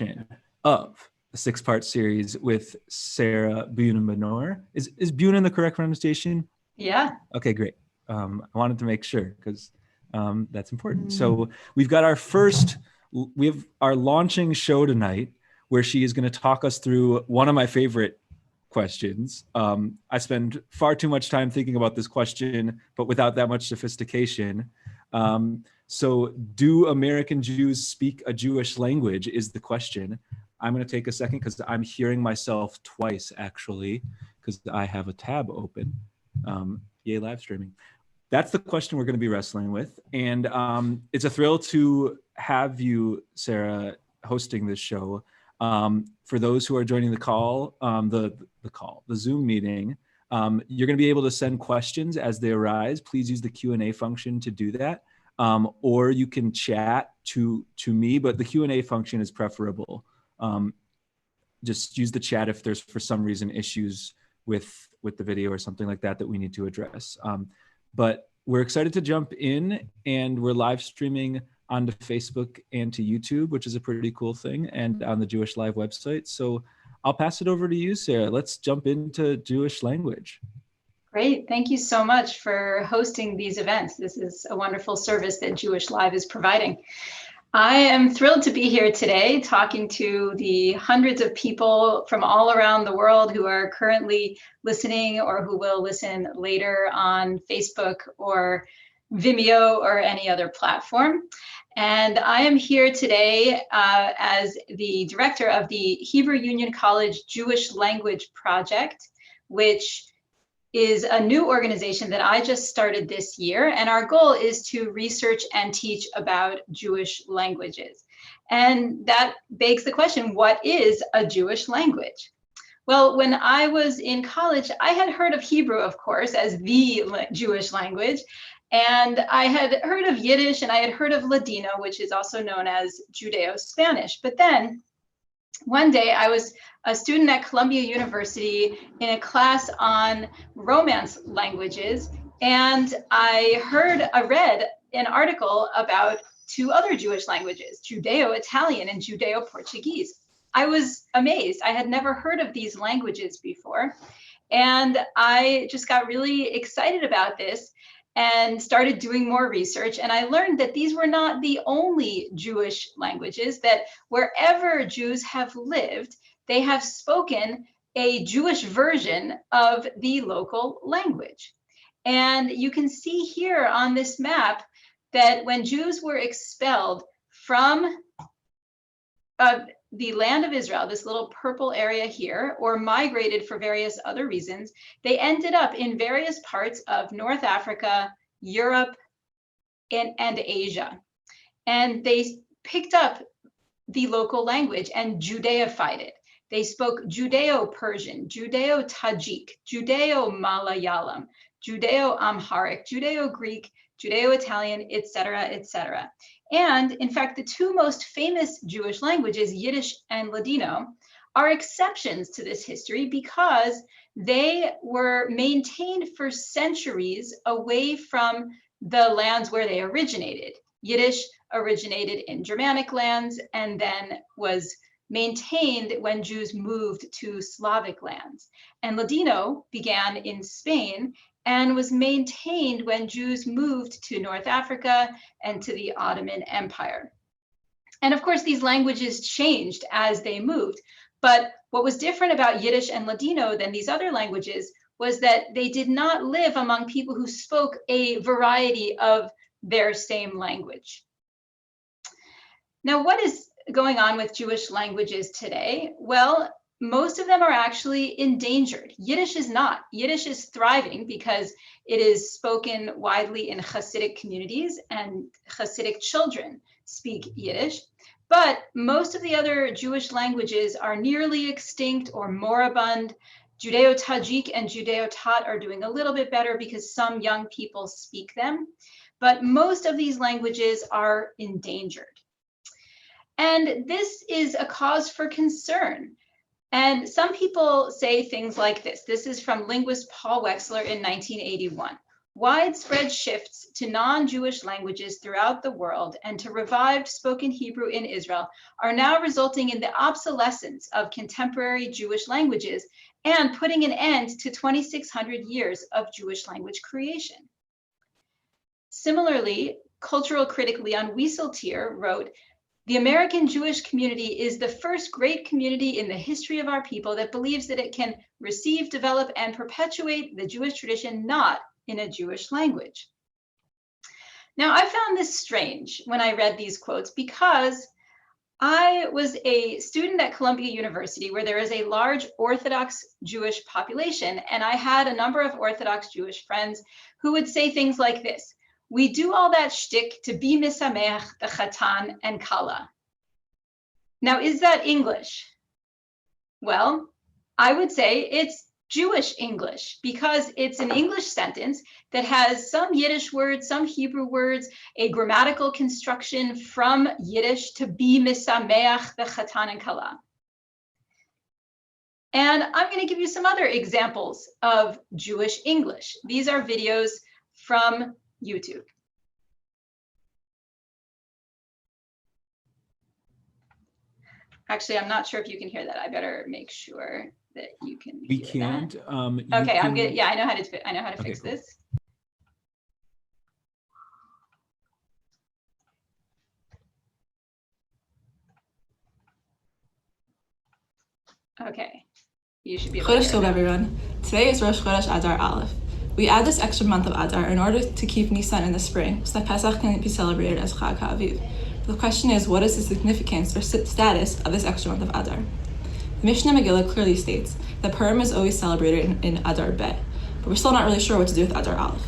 edition of the 6-part series with Sarah Bunin Benor. Is Bunin the correct pronunciation? Yeah. Okay, great. I wanted to make sure because that's important. So we have our launching show tonight where she is going to talk us through one of my favorite questions. I spend far too much time thinking about this question, but without that much sophistication. So do American Jews speak a Jewish language is the question. I'm going to take a second because I'm hearing myself twice actually because I have a tab open. Yay, live streaming. That's the question we're going to be wrestling with. And it's a thrill to have you, Sarah, hosting this show. For those who are joining the call, the Zoom meeting, you're going to be able to send questions as they arise. Please use the Q&A function to do that. Or you can chat to me, but the Q&A function is preferable. Just use the chat if there's for some reason issues with the video or something like that we need to address. But we're excited to jump in, and we're live streaming onto Facebook and to YouTube, which is a pretty cool thing, and on the Jewish Live website. So I'll pass it over to you, Sarah. Let's jump into Jewish language. Great. Thank you so much for hosting these events. This is a wonderful service that Jewish Live is providing. I am thrilled to be here today talking to the hundreds of people from all around the world who are currently listening or who will listen later on Facebook or Vimeo or any other platform. And I am here today as the director of the Hebrew Union College Jewish Language Project, which is a new organization that I just started this year. And our goal is to research and teach about Jewish languages. And that begs the question, what is a Jewish language? Well, when I was in college, I had heard of Hebrew, of course, as the Jewish language. And I had heard of Yiddish and I had heard of Ladino, which is also known as Judeo-Spanish. But then one day I was a student at Columbia University in a class on Romance languages, and I read an article about two other Jewish languages, Judeo-Italian and Judeo-Portuguese. I was amazed. I had never heard of these languages before, and I just got really excited about this and started doing more research. And I learned that these were not the only Jewish languages, that wherever Jews have lived, they have spoken a Jewish version of the local language. And you can see here on this map that when Jews were expelled from the land of Israel, this little purple area here, or migrated for various other reasons, they ended up in various parts of North Africa, Europe, and Asia. And they picked up the local language and Judaified it. They spoke Judeo-Persian, Judeo-Tajik, Judeo-Malayalam, Judeo-Amharic, Judeo-Greek, Judeo-Italian, etc., etc. And in fact, the two most famous Jewish languages, Yiddish and Ladino, are exceptions to this history because they were maintained for centuries away from the lands where they originated. Yiddish originated in Germanic lands and then was maintained when Jews moved to Slavic lands. And Ladino began in Spain and was maintained when Jews moved to North Africa and to the Ottoman Empire. And of course, these languages changed as they moved. But what was different about Yiddish and Ladino than these other languages was that they did not live among people who spoke a variety of their same language. Now, what is going on with Jewish languages today? Well, most of them are actually endangered. Yiddish is not. Yiddish is thriving because it is spoken widely in Hasidic communities and Hasidic children speak Yiddish. But most of the other Jewish languages are nearly extinct or moribund. Judeo-Tajik and Judeo-Tat are doing a little bit better because some young people speak them. But most of these languages are endangered. And this is a cause for concern. And some people say things like this. This is from linguist Paul Wexler in 1981. Widespread shifts to non-Jewish languages throughout the world and to revived spoken Hebrew in Israel are now resulting in the obsolescence of contemporary Jewish languages and putting an end to 2,600 years of Jewish language creation. Similarly, cultural critic Leon Wieseltier wrote, "The American Jewish community is the first great community in the history of our people that believes that it can receive, develop, and perpetuate the Jewish tradition not in a Jewish language." Now, I found this strange when I read these quotes because I was a student at Columbia University where there is a large Orthodox Jewish population, and I had a number of Orthodox Jewish friends who would say things like this: "We do all that shtick to be misameach the chatan and kala." Now, is that English? Well, I would say it's Jewish English because it's an English sentence that has some Yiddish words, some Hebrew words, a grammatical construction from Yiddish to be misameach the chatan and kala. And I'm going to give you some other examples of Jewish English. These are videos from YouTube. Actually, I'm not sure if you can hear that. I better make sure that you can We hear can't. that. Okay, I'm good. Yeah, I know how to fix cool. this. Okay, you should be able to Chodesh Tov, everyone. Today is Rosh Chodesh Adar Aleph. We add this extra month of Adar in order to keep Nisan in the spring so that Pesach can be celebrated as Chag HaAviv. The question is, what is the significance or status of this extra month of Adar? The Mishnah Megillah clearly states that Purim is always celebrated in Adar Bet, but we're still not really sure what to do with Adar Aleph.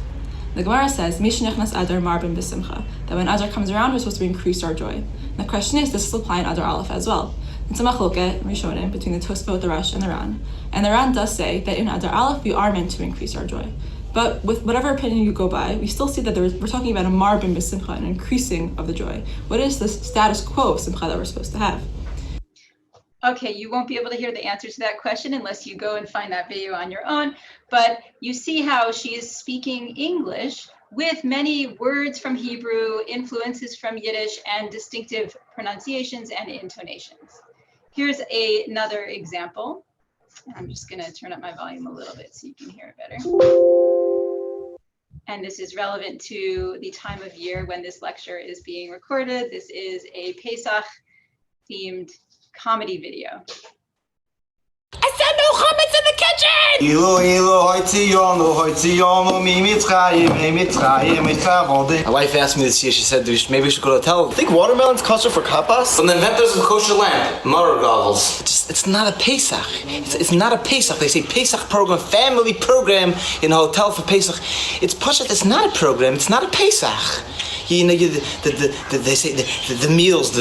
The Gemara says, Mish nechnas Adar marbim b'simcha, that when Adar comes around, we're supposed to increase our joy. And the question is, does this apply in Adar Aleph as well? It's a machloket, Rishonim, between the Tosfot, the Rosh, and the Ran. And the Ran does say that in Adar Aleph, we are meant to increase our joy. But with whatever opinion you go by, we still see that we're talking about a marbim b'simcha, an increasing of the joy. What is the status quo of simcha that we're supposed to have? Okay, you won't be able to hear the answer to that question unless you go and find that video on your own, but you see how she is speaking English with many words from Hebrew, influences from Yiddish, and distinctive pronunciations and intonations. Here's another example. I'm just going to turn up my volume a little bit so you can hear it better. And this is relevant to the time of year when this lecture is being recorded. This is a Pesach-themed comedy video. I said no chametz in the kitchen! My wife asked me this year, she said maybe we should go to a hotel. Think watermelon's kosher for kappas? From the inventors of kosher lamb, Mara goggles. It's not a Pesach. It's not a Pesach. They say Pesach program, family program in a hotel for Pesach. It's Pashat, it's not a program, it's not a Pesach. You know, they say the meals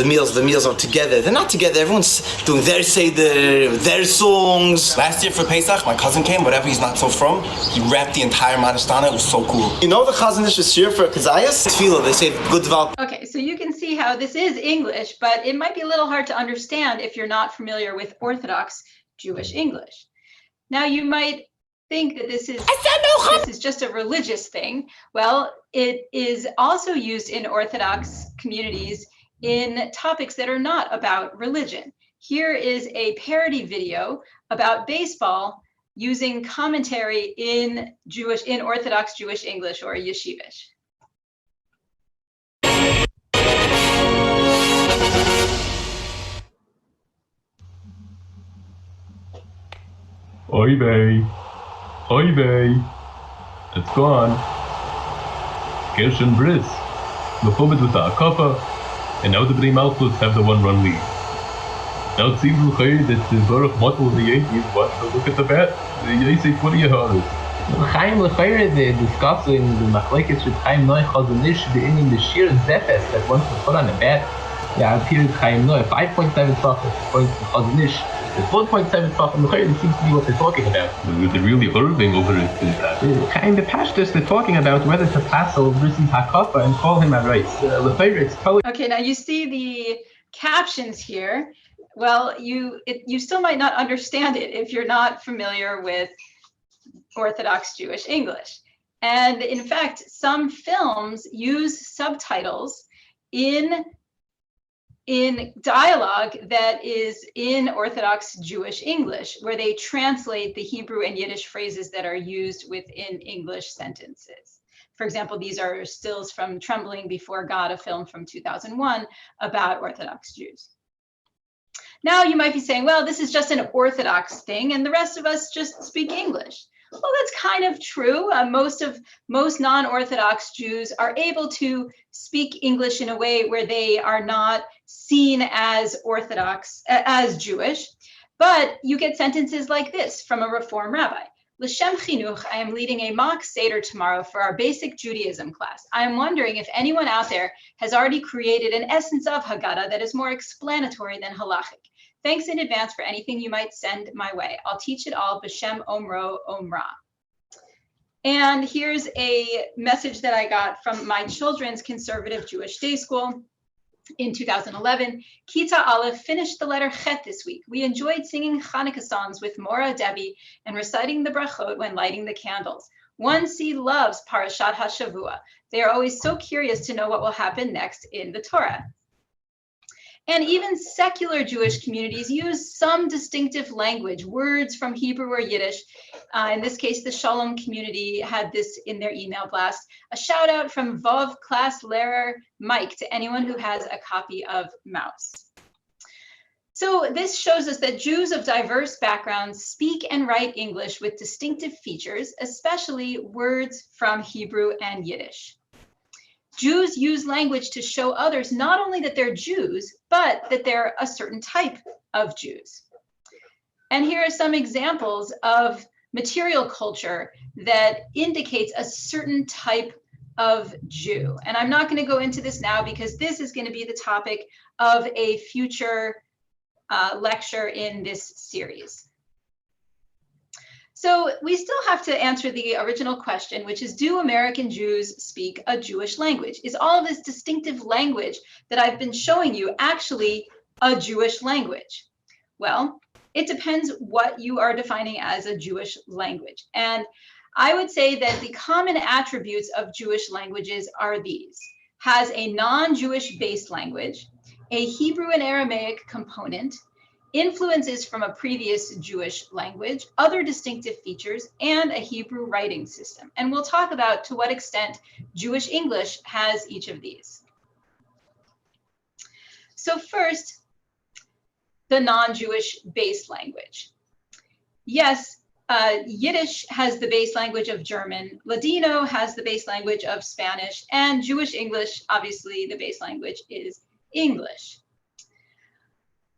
are together. They're not together. Everyone's doing their seder, their songs. Last year for Pesach, my cousin came, whatever he's not so from, he wrapped the entire Manashtana. It was so cool. You know the Chazon Ish is here for Kazayas? Tefillah, they say good develop. Okay, so you can see how this is English, but it might be a little hard to understand if you're not familiar with Orthodox Jewish English. Now you might think that this is just a religious thing. Well, it is also used in Orthodox communities in topics that are not about religion. Here is a parody video about baseball using commentary in Orthodox Jewish English or Yeshivish. Oy vey. Oy vey. It's gone. Gershon Briss. Mechubed with the Akafa. And now the Bnei Malchus have the one-run lead. Now it seems that the Baruch Motto of the Yankees wants to look at the bat. They say, what do you have? Chaim Lefeire, they discuss in the Machlekes with Chaim Noi Chazon Ish in the sheer Zefes that wants to put on the bat. Yeah, it appears Chaim Noi, 5.7 tefach according to Chazon Ish. The 4.7 tefach in Lefeire seems to be what they're talking about. They're really hurting over it. Chaim the Pashtus, they're talking about whether to pass over Brissi Hakafa and call him a race. Lefeire, it's totally... Okay, now you see the captions here. Well, you still might not understand it if you're not familiar with Orthodox Jewish English. And in fact, some films use subtitles in dialogue that is in Orthodox Jewish English, where they translate the Hebrew and Yiddish phrases that are used within English sentences. For example, these are stills from Trembling Before God, a film from 2001 about Orthodox Jews. Now you might be saying, well, this is just an Orthodox thing and the rest of us just speak English. Well, that's kind of true. Most non-Orthodox Jews are able to speak English in a way where they are not seen as Orthodox, as Jewish. But you get sentences like this from a Reform rabbi. L'shem chinuch, I am leading a mock Seder tomorrow for our basic Judaism class. I am wondering if anyone out there has already created an essence of Haggadah that is more explanatory than halachic. Thanks in advance for anything you might send my way. I'll teach it all b'shem omro omra. And here's a message that I got from my children's conservative Jewish day school in 2011. Kita Aleph finished the letter Chet this week. We enjoyed singing Hanukkah songs with Mora Debbie and reciting the brachot when lighting the candles. 1C loves Parashat HaShavua. They are always so curious to know what will happen next in the Torah. And even secular Jewish communities use some distinctive language, words from Hebrew or Yiddish. In this case, the Shalom community had this in their email blast. A shout out from Vov class Lehrer Mike to anyone who has a copy of Mouse. So this shows us that Jews of diverse backgrounds speak and write English with distinctive features, especially words from Hebrew and Yiddish. Jews use language to show others not only that they're Jews, but that they're a certain type of Jews. And here are some examples of material culture that indicates a certain type of Jew. And I'm not going to go into this now because this is going to be the topic of a future lecture in this series. So we still have to answer the original question, which is, do American Jews speak a Jewish language? Is all of this distinctive language that I've been showing you actually a Jewish language? Well, it depends what you are defining as a Jewish language. And I would say that the common attributes of Jewish languages are these: has a non-Jewish base language, a Hebrew and Aramaic component, influences from a previous Jewish language, other distinctive features, and a Hebrew writing system. And we'll talk about to what extent Jewish English has each of these. So first, the non-Jewish base language. Yes, Yiddish has the base language of German, Ladino has the base language of Spanish, and Jewish English, obviously the base language is English.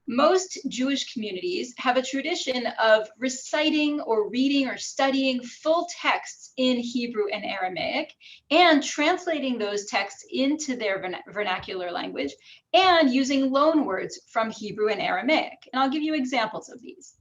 Most Jewish communities have a tradition of reciting or reading or studying full texts in Hebrew and Aramaic and translating those texts into their vernacular language and using loan words from Hebrew and Aramaic. And I'll give you examples of these.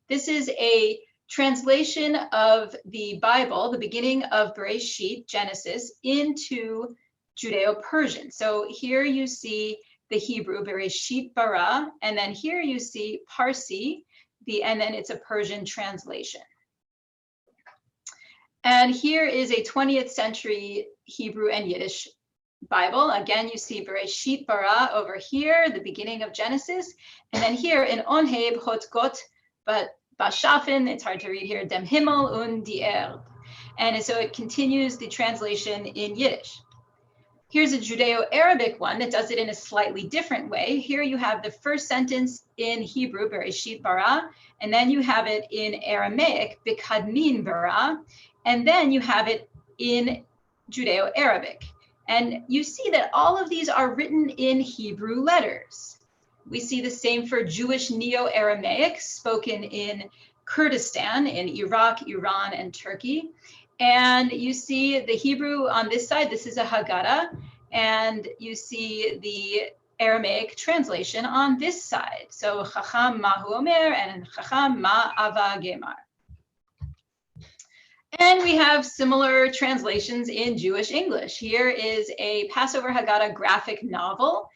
This is a translation of the Bible, the beginning of Bereshit, Genesis, into Judeo-Persian. So here you see the Hebrew, Bereshit bara, and then here you see Parsi, and then it's a Persian translation. And here is a 20th century Hebrew and Yiddish Bible. Again, you see Bereshit bara over here, the beginning of Genesis, and then here in Onheb hot got, but Bashafen, it's hard to read here, dem Himmel und die Erde. And so it continues the translation in Yiddish. Here's a Judeo-Arabic one that does it in a slightly different way. Here you have the first sentence in Hebrew, Bereshit bara, and then you have it in Aramaic, Bikadmin bara, and then you have it in Judeo-Arabic. And you see that all of these are written in Hebrew letters. We see the same for Jewish Neo-Aramaic, spoken in Kurdistan, in Iraq, Iran, and Turkey. And you see the Hebrew on this side, this is a Haggadah, and you see the Aramaic translation on this side. So Chacham Mahu Omer and Chacham Ma Ava Gemar. And we have similar translations in Jewish English. Here is a Passover Haggadah graphic novel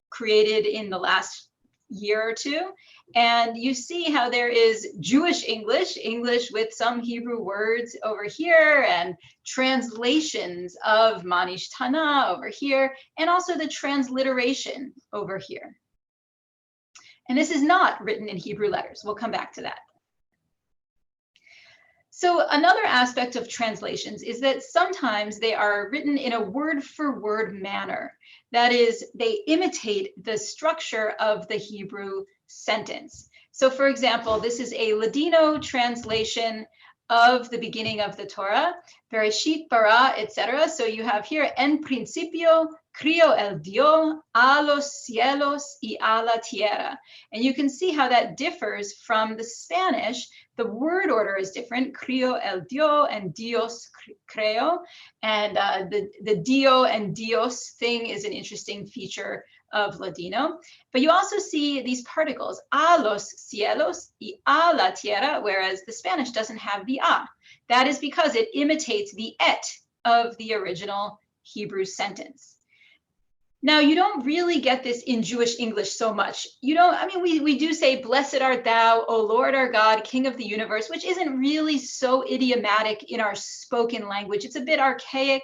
created in the last year or two. And you see how there is Jewish English, English with some Hebrew words over here, and translations of Manish Tana over here, and also the transliteration over here. And this is not written in Hebrew letters. We'll come back to that. So another aspect of translations is that sometimes they are written in a word-for-word manner. That is, they imitate the structure of the Hebrew sentence. So for example, this is a Ladino translation of the beginning of the Torah, Bereshit bara, etc. So you have here, en principio crió el Dios a los cielos y a la tierra. And you can see how that differs from the Spanish. The word order is different, crió el Dios and Dios creo. And the Dio and Dios thing is an interesting feature of Ladino. But you also see these particles, a los cielos y a la tierra, whereas the Spanish doesn't have the a. That is because it imitates the et of the original Hebrew sentence. Now, you don't really get this in Jewish English so much. You don't, I mean, we do say, blessed art thou, O Lord our God, King of the universe, which isn't really so idiomatic in our spoken language. It's a bit archaic,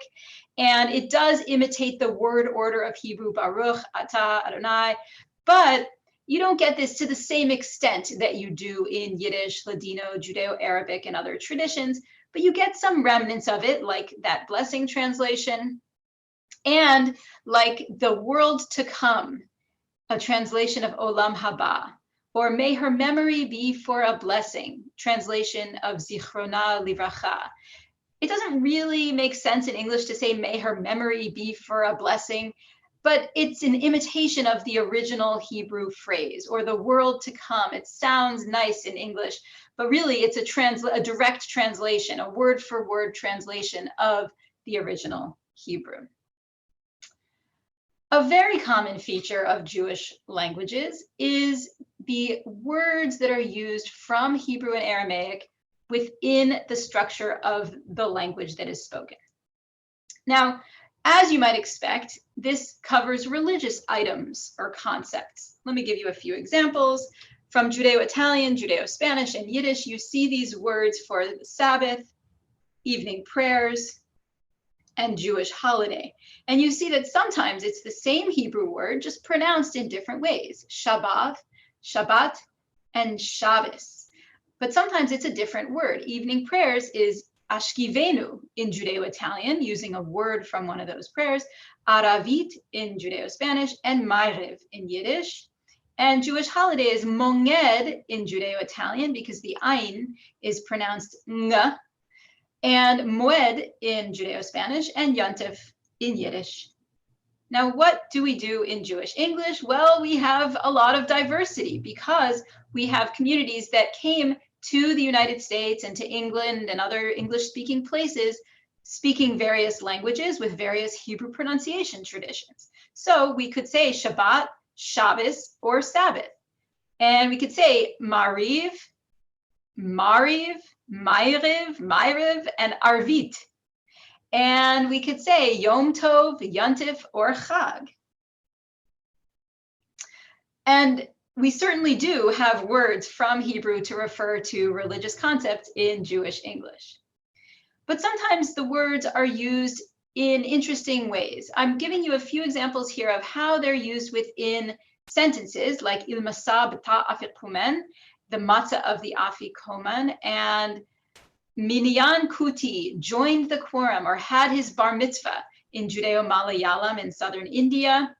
and it does imitate the word order of Hebrew, Baruch, Atah, Adonai, but you don't get this to the same extent that you do in Yiddish, Ladino, Judeo-Arabic, and other traditions, but you get some remnants of it, like that blessing translation, and like the world to come, a translation of Olam Haba, or may her memory be for a blessing, translation of Zichrona Livracha. It doesn't really make sense in English to say may her memory be for a blessing, but it's an imitation of the original Hebrew phrase, or the world to come. It sounds nice in English, but really it's a direct translation, a word-for-word translation of the original Hebrew. A very common feature of Jewish languages is the words that are used from Hebrew and Aramaic within the structure of the language that is spoken. Now, as you might expect, this covers religious items or concepts. Let me give you a few examples. From Judeo-Italian, Judeo-Spanish, and Yiddish, you see these words for the Sabbath, evening prayers, and Jewish holiday. And you see that sometimes it's the same Hebrew word, just pronounced in different ways, Shabbat, Shabbat, and Shabbos. But sometimes it's a different word. Evening prayers is Ashkivenu in Judeo-Italian, using a word from one of those prayers, Aravit in Judeo-Spanish, and Ma'ariv in Yiddish. And Jewish holiday is Monged in Judeo-Italian, because the Ayin is pronounced Nga, and Moed in Judeo-Spanish, and Yontif in Yiddish. Now, what do we do in Jewish English? Well, we have a lot of diversity because we have communities that came to the United States and to England and other English-speaking places speaking various languages with various Hebrew pronunciation traditions. So we could say Shabbat, Shabbos, or Sabbath. And we could say Mariv, Mariv, Ma'ariv, Ma'ariv, and Arvit. And we could say Yom Tov, Yontif, or Chag. And we certainly do have words from Hebrew to refer to religious concepts in Jewish English. But sometimes the words are used in interesting ways. I'm giving you a few examples here of how they're used within sentences, like Il Masa B'ta Afikumen, the matzah of the Afikoman, and Minyan Kuti joined the quorum or had his bar mitzvah in Judeo-Malayalam in southern India.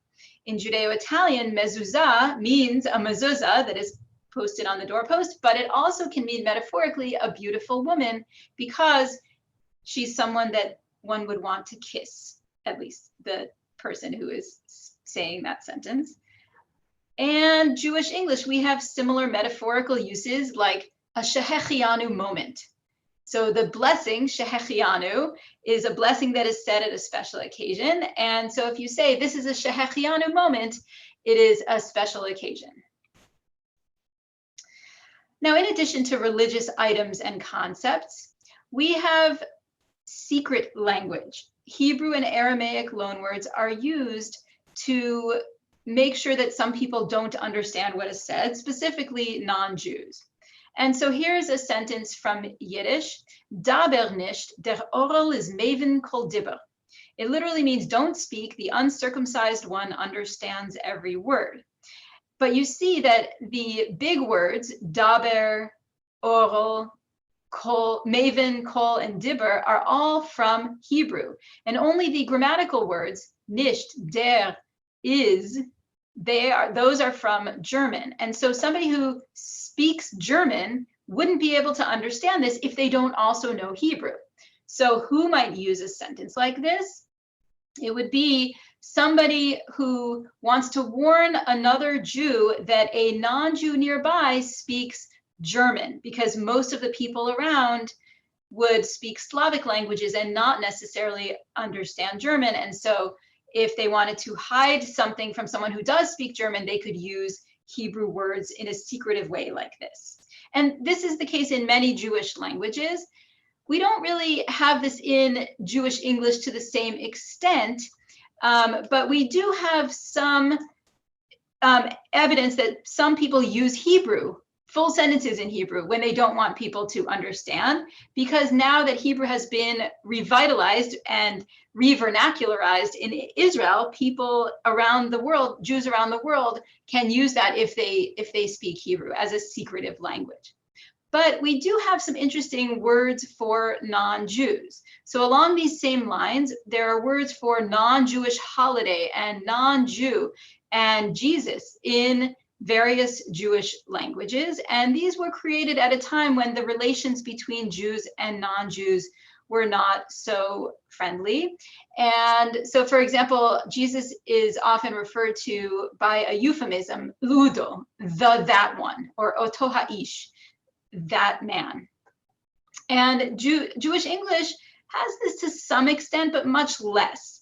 In Judeo-Italian, mezuzah means a mezuzah that is posted on the doorpost, but it also can mean metaphorically a beautiful woman because she's someone that one would want to kiss, at least the person who is saying that sentence. And Jewish English, we have similar metaphorical uses like a shehechianu moment. So the blessing, shehechianu, is a blessing that is said at a special occasion. And so if you say this is a shehechianu moment, it is a special occasion. Now, in addition to religious items and concepts, we have secret language. Hebrew and Aramaic loanwords are used to make sure that some people don't understand what is said, specifically non-Jews. And so here's a sentence from Yiddish, Daber nicht, der Orel is maven kol dibber. It literally means don't speak, the uncircumcised one understands every word. But you see that the big words, daber, orel, kol, maven, kol, and dibber are all from Hebrew. And only the grammatical words, nicht, der, is, those are from German. And so somebody who speaks German wouldn't be able to understand this if they don't also know Hebrew. So who might use a sentence like this? It would be somebody who wants to warn another Jew that a non-Jew nearby speaks German, because most of the people around would speak Slavic languages and not necessarily understand German. And so if they wanted to hide something from someone who does speak German, they could use Hebrew words in a secretive way like this. And this is the case in many Jewish languages. We don't really have this in Jewish English to the same extent, but we do have some evidence that some people use Hebrew, full sentences in Hebrew, when they don't want people to understand, because now that Hebrew has been revitalized and revernacularized in Israel, people around the world, Jews around the world, can use that if they speak Hebrew as a secretive language. But we do have some interesting words for non-Jews. So along these same lines, there are words for non-Jewish holiday and non-Jew and Jesus in various Jewish languages. And these were created at a time when the relations between Jews and non-Jews were not so friendly. And so, for example, Jesus is often referred to by a euphemism, ludo, that one, or oto ha'ish, that man. And Jewish English has this to some extent, but much less.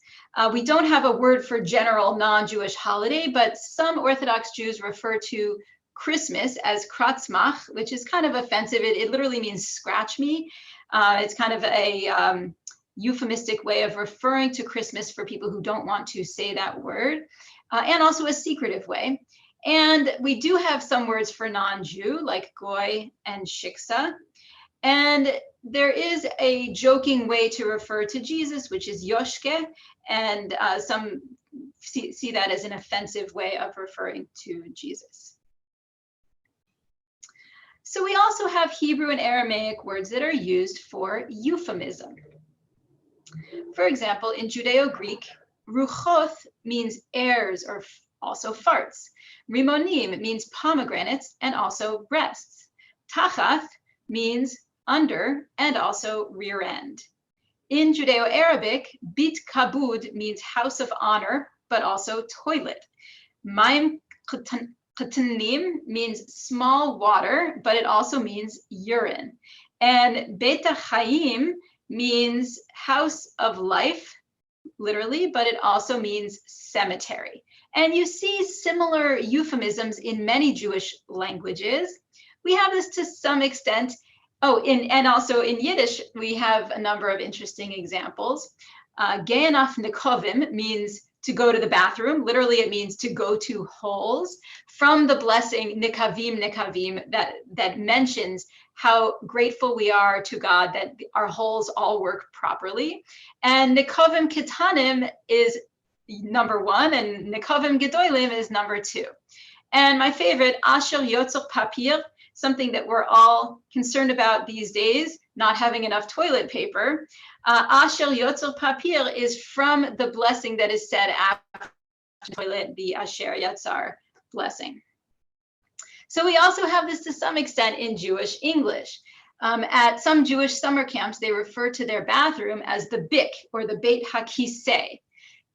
We don't have a word for general non-Jewish holiday, but some Orthodox Jews refer to Christmas as kratzmach, which is kind of offensive. It literally means scratch me. It's kind of a euphemistic way of referring to Christmas for people who don't want to say that word, and also a secretive way. And we do have some words for non-Jew, like goy and shiksa. And there is a joking way to refer to Jesus, which is yoshke, and some see that as an offensive way of referring to Jesus. So we also have Hebrew and Aramaic words that are used for euphemism. For example, in Judeo-Greek, ruchoth means airs or also farts. Rimonim means pomegranates and also breasts. Tachath means under and also rear end. In Judeo-Arabic, bit kabud means house of honor, but also toilet. Maim qatanim means small water, but it also means urine. And beit chaim means house of life, literally, but it also means cemetery. And you see similar euphemisms in many Jewish languages. We have this to some extent. And also in Yiddish, we have a number of interesting examples. Ge'enaf nekovim means to go to the bathroom. Literally, it means to go to holes. From the blessing nekavim, that mentions how grateful we are to God that our holes all work properly. And nekovim ketanim is number one, and nekavim gedolim is number two. And my favorite, asher yotzer papir, something that we're all concerned about these days, not having enough toilet paper. Asher yotzer papir is from the blessing that is said after the toilet, the asher yatzar blessing. So we also have this to some extent in Jewish English. At some Jewish summer camps, they refer to their bathroom as the bik, or the beit hakiseh,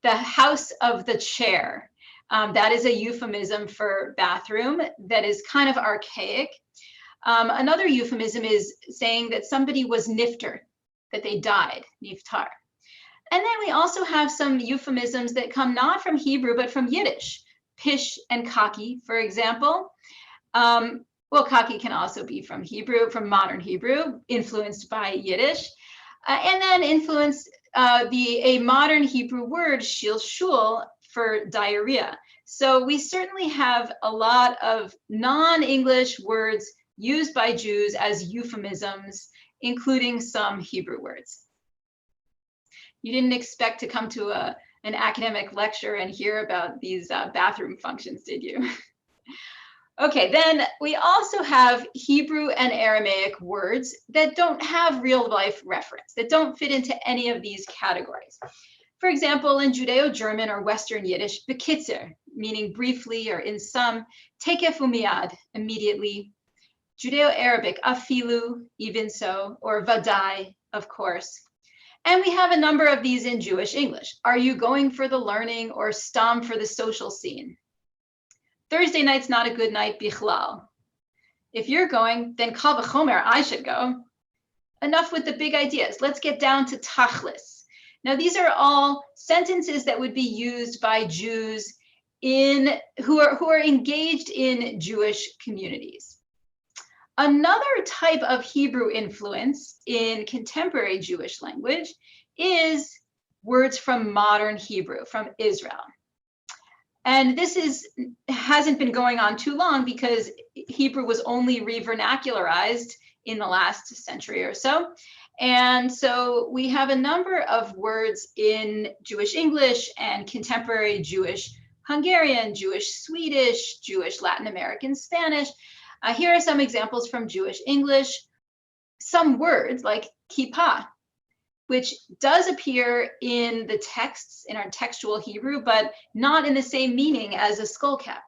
the house of the chair. That is a euphemism for bathroom that is kind of archaic. Another euphemism is saying that somebody was nifter, that they died, niftar. And then we also have some euphemisms that come not from Hebrew, but from Yiddish. Pish and kaki, for example. Well, kaki can also be from Hebrew, from modern Hebrew, influenced by Yiddish. And then influenced a modern Hebrew word, shilshul, for diarrhea. So we certainly have a lot of non-English words used by Jews as euphemisms, including some Hebrew words. You didn't expect to come to an academic lecture and hear about these bathroom functions, did you? Okay, then we also have Hebrew and Aramaic words that don't have real life reference, that don't fit into any of these categories. For example, in Judeo-German or Western Yiddish, bekitzer, meaning briefly or in some, tekef umiyad, immediately. Judeo-Arabic, afilu, even so, or vadai, of course. And we have a number of these in Jewish English. Are you going for the learning or stam for the social scene? Thursday night's not a good night, bichlal. If you're going, then kal v'chomer, I should go. Enough with the big ideas. Let's get down to tachlis. Now, these are all sentences that would be used by Jews who are engaged in Jewish communities. Another type of Hebrew influence in contemporary Jewish language is words from modern Hebrew, from Israel. And this hasn't been going on too long because Hebrew was only revernacularized in the last century or so. And so we have a number of words in Jewish English and contemporary Jewish Hungarian, Jewish Swedish, Jewish Latin American Spanish. Here are some examples from Jewish English. Some words like kippah, which does appear in the texts, in our textual Hebrew, but not in the same meaning as a skull cap.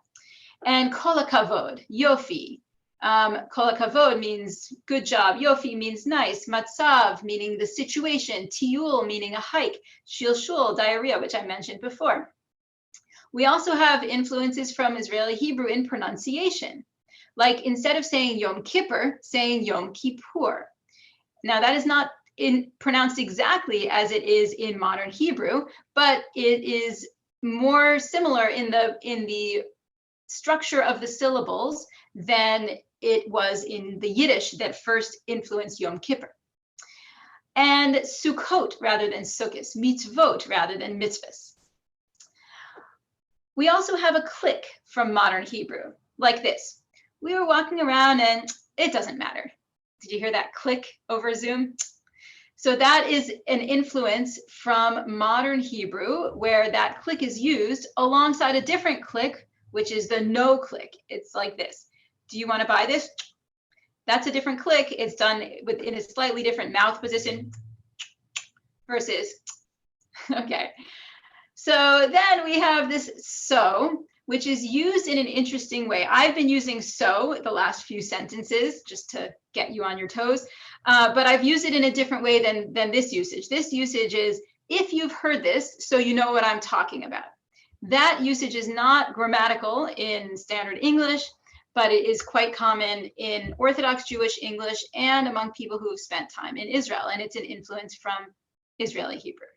And kol hakavod, yofi. Kol hakavod means good job. Yofi means nice. Matzav, meaning the situation. Tiyul, meaning a hike. Shilshul, diarrhea, which I mentioned before. We also have influences from Israeli Hebrew in pronunciation. Like instead of saying Yom Kippur, saying Yom Kippur. Now that is not pronounced exactly as it is in modern Hebrew, but it is more similar in the structure of the syllables than it was in the Yiddish that first influenced Yom Kippur. And Sukkot rather than Sukkos, mitzvot rather than mitzvahs. We also have a click from modern Hebrew, like this. We were walking around and it doesn't matter. Did you hear that click over Zoom? So that is an influence from modern Hebrew where that click is used alongside a different click, which is the no click. It's like this. Do you want to buy this? That's a different click. It's done in a slightly different mouth position versus, okay. So then we have this so, which is used in an interesting way. I've been using so the last few sentences just to get you on your toes, but I've used it in a different way than this usage. This usage is, if you've heard this, so you know what I'm talking about. That usage is not grammatical in standard English, but it is quite common in Orthodox Jewish English and among people who have spent time in Israel, and it's an influence from Israeli Hebrew.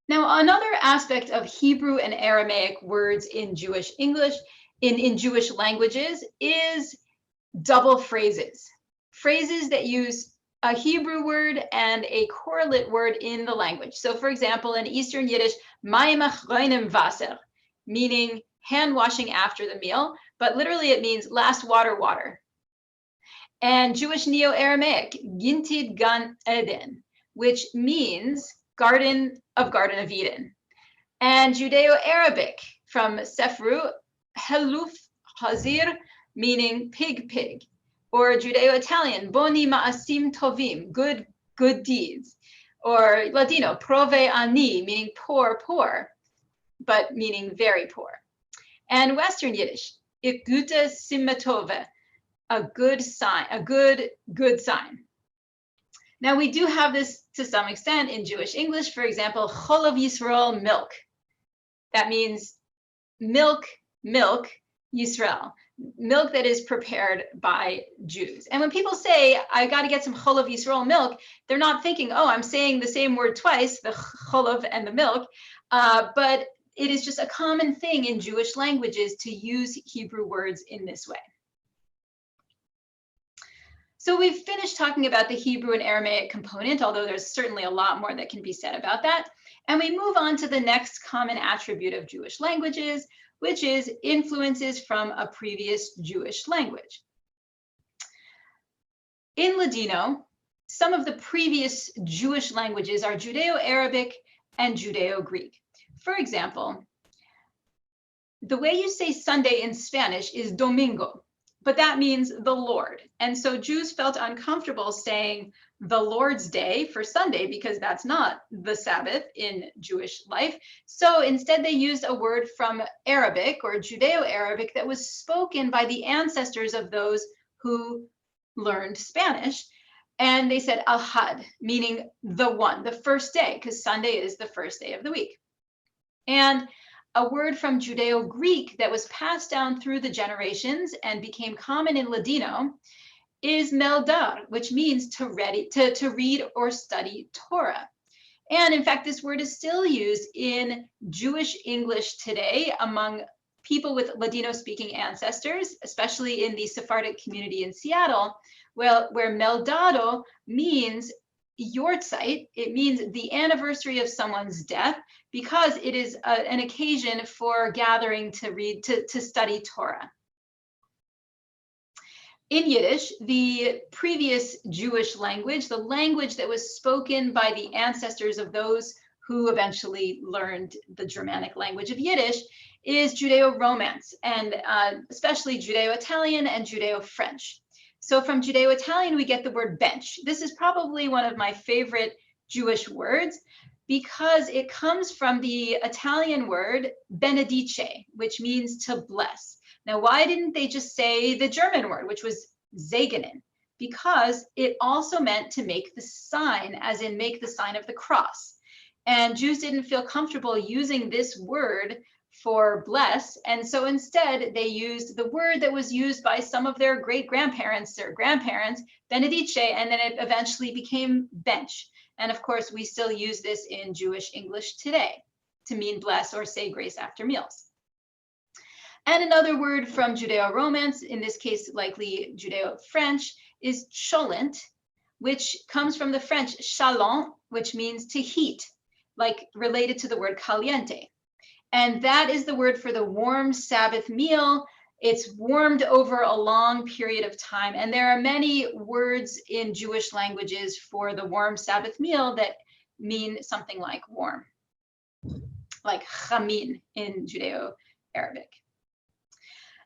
Now, another aspect of Hebrew and Aramaic words in Jewish English, in Jewish languages, is double phrases. Phrases that use a Hebrew word and a correlate word in the language. So, for example, in Eastern Yiddish, mayim achronim vaser, meaning hand washing after the meal, but literally it means last water, water. And Jewish Neo-Aramaic, gintid gan eden, which means Garden of Eden. And Judeo-Arabic from Sefru, heluf hazir, meaning pig, pig. Or Judeo-Italian, boni ma'asim tovim, good deeds. Or Ladino, prove ani, meaning poor, poor, but meaning very poor. And Western Yiddish, ikgute simmetove, a good sign, a good sign. Now, we do have this to some extent in Jewish English. For example, Cholav Yisrael, milk. That means milk, Yisrael, milk that is prepared by Jews. And when people say, I got to get some Cholav Yisrael milk, they're not thinking, oh, I'm saying the same word twice, the Cholav and the milk, but it is just a common thing in Jewish languages to use Hebrew words in this way. So we've finished talking about the Hebrew and Aramaic component, although there's certainly a lot more that can be said about that. And we move on to the next common attribute of Jewish languages, which is influences from a previous Jewish language. In Ladino, some of the previous Jewish languages are Judeo-Arabic and Judeo-Greek. For example, the way you say Sunday in Spanish is domingo, but that means the Lord. And so Jews felt uncomfortable saying the Lord's Day for Sunday because that's not the Sabbath in Jewish life. So instead they used a word from Arabic or Judeo-Arabic that was spoken by the ancestors of those who learned Spanish. And they said Ahad, meaning the one, the first day, because Sunday is the first day of the week. And a word from Judeo-Greek that was passed down through the generations and became common in Ladino is meldar, which means to read or study Torah. And in fact, this word is still used in Jewish English today among people with Ladino-speaking ancestors, especially in the Sephardic community in Seattle, where meldado means yortzeit. It means the anniversary of someone's death, because it is an occasion for gathering to read, to study Torah. In Yiddish, the previous Jewish language, the language that was spoken by the ancestors of those who eventually learned the Germanic language of Yiddish, is Judeo-Romance, and especially Judeo-Italian and Judeo-French. So from Judeo-Italian, we get the word bench. This is probably one of my favorite Jewish words because it comes from the Italian word benedice, which means to bless. Now, why didn't they just say the German word, which was segnen? Because it also meant to make the sign, as in make the sign of the cross. And Jews didn't feel comfortable using this word for bless. And so instead, they used the word that was used by some of their great-grandparents or grandparents, benedice, and then it eventually became bench. And of course, we still use this in Jewish English today to mean bless or say grace after meals. And another word from Judeo-Romance, in this case, likely Judeo-French, is cholent, which comes from the French chalent, which means to heat, like related to the word caliente. And that is the word for the warm Sabbath meal. It's warmed over a long period of time. And there are many words in Jewish languages for the warm Sabbath meal that mean something like warm, like chamin in Judeo-Arabic.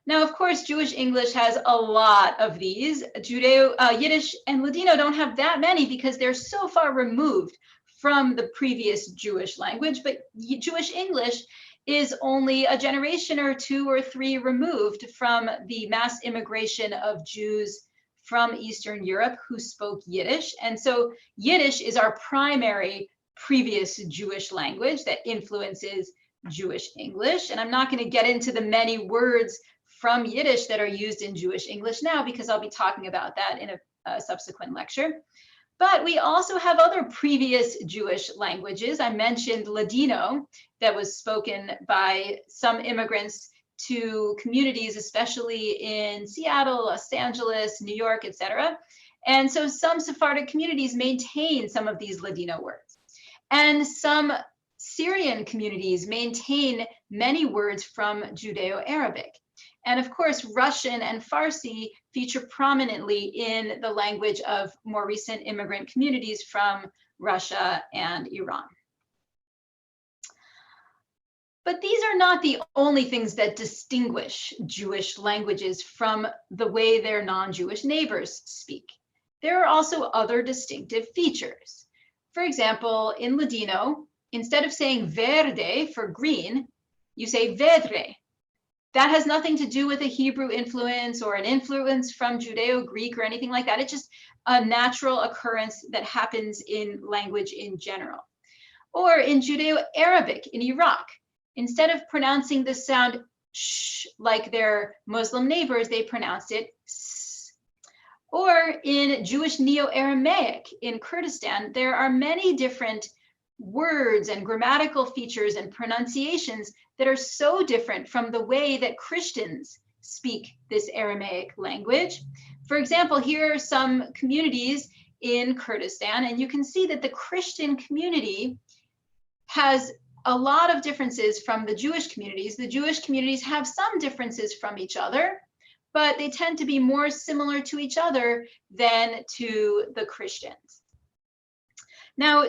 Now, of course, Jewish English has a lot of these. Yiddish and Ladino don't have that many because they're so far removed from the previous Jewish language, but Jewish English is only a generation or two or three removed from the mass immigration of Jews from Eastern Europe who spoke Yiddish. And so Yiddish is our primary previous Jewish language that influences Jewish English. And I'm not going to get into the many words from Yiddish that are used in Jewish English now, because I'll be talking about that in a subsequent lecture. But we also have other previous Jewish languages. I mentioned Ladino, that was spoken by some immigrants to communities, especially in Seattle, Los Angeles, New York, etc. And so some Sephardic communities maintain some of these Ladino words. And some Syrian communities maintain many words from Judeo-Arabic. And of course, Russian and Farsi feature prominently in the language of more recent immigrant communities from Russia and Iran. But these are not the only things that distinguish Jewish languages from the way their non-Jewish neighbors speak. There are also other distinctive features. For example, in Ladino, instead of saying verde for green, you say vedre. That has nothing to do with a Hebrew influence or an influence from Judeo-Greek or anything like that. It's just a natural occurrence that happens in language in general. Or in Judeo-Arabic in Iraq, instead of pronouncing the sound sh like their Muslim neighbors, they pronounced it s. Or in Jewish Neo-Aramaic in Kurdistan, there are many different words and grammatical features and pronunciations that are so different from the way that Christians speak this Aramaic language. For example, here are some communities in Kurdistan, and you can see that the Christian community has a lot of differences from the Jewish communities. The Jewish communities have some differences from each other, but they tend to be more similar to each other than to the Christians. Now,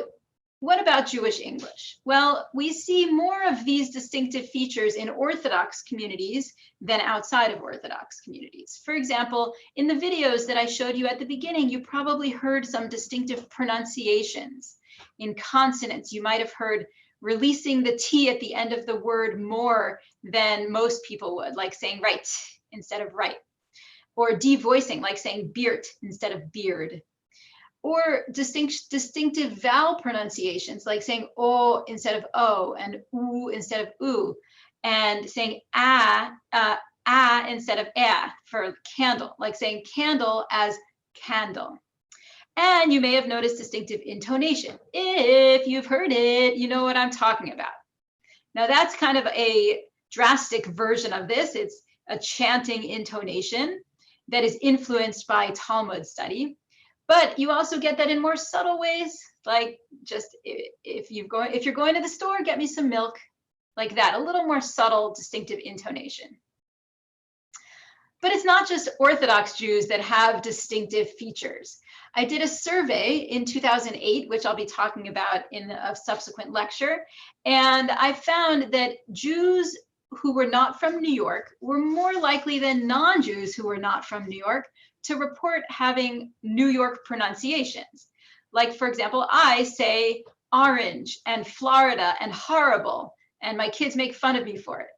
what about Jewish English? Well, we see more of these distinctive features in Orthodox communities than outside of Orthodox communities. For example, in the videos that I showed you at the beginning, you probably heard some distinctive pronunciations. In consonants, you might have heard releasing the T at the end of the word more than most people would, like saying right instead of right, or devoicing, like saying beard instead of beard. Or distinctive vowel pronunciations, like saying o instead of o and u instead of u, and saying a instead of for candle, like saying candle as candle. And you may have noticed distinctive intonation. If you've heard it, you know what I'm talking about. Now that's kind of a drastic version of this. It's a chanting intonation that is influenced by Talmud study. But you also get that in more subtle ways, like just if you're going to the store, get me some milk, like that, a little more subtle, distinctive intonation. But it's not just Orthodox Jews that have distinctive features. I did a survey in 2008, which I'll be talking about in a subsequent lecture, and I found that Jews who were not from New York were more likely than non-Jews who were not from New York to report having New York pronunciations. Like, for example, I say orange and Florida and horrible, and my kids make fun of me for it.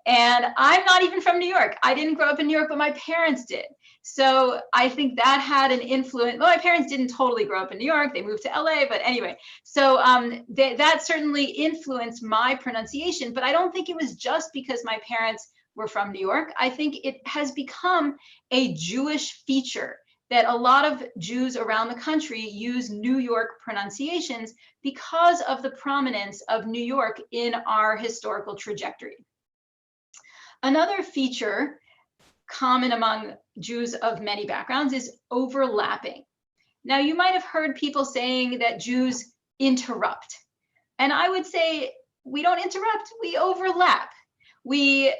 And I'm not even from New York. I didn't grow up in New York, but my parents did. So I think that had an influence. Well, my parents didn't totally grow up in New York. They moved to LA, but anyway. So that certainly influenced my pronunciation, but I don't think it was just because my parents were from New York. I think it has become a Jewish feature that a lot of Jews around the country use New York pronunciations because of the prominence of New York in our historical trajectory. Another feature common among Jews of many backgrounds is overlapping. Now, you might have heard people saying that Jews interrupt. And I would say we don't interrupt, we overlap. We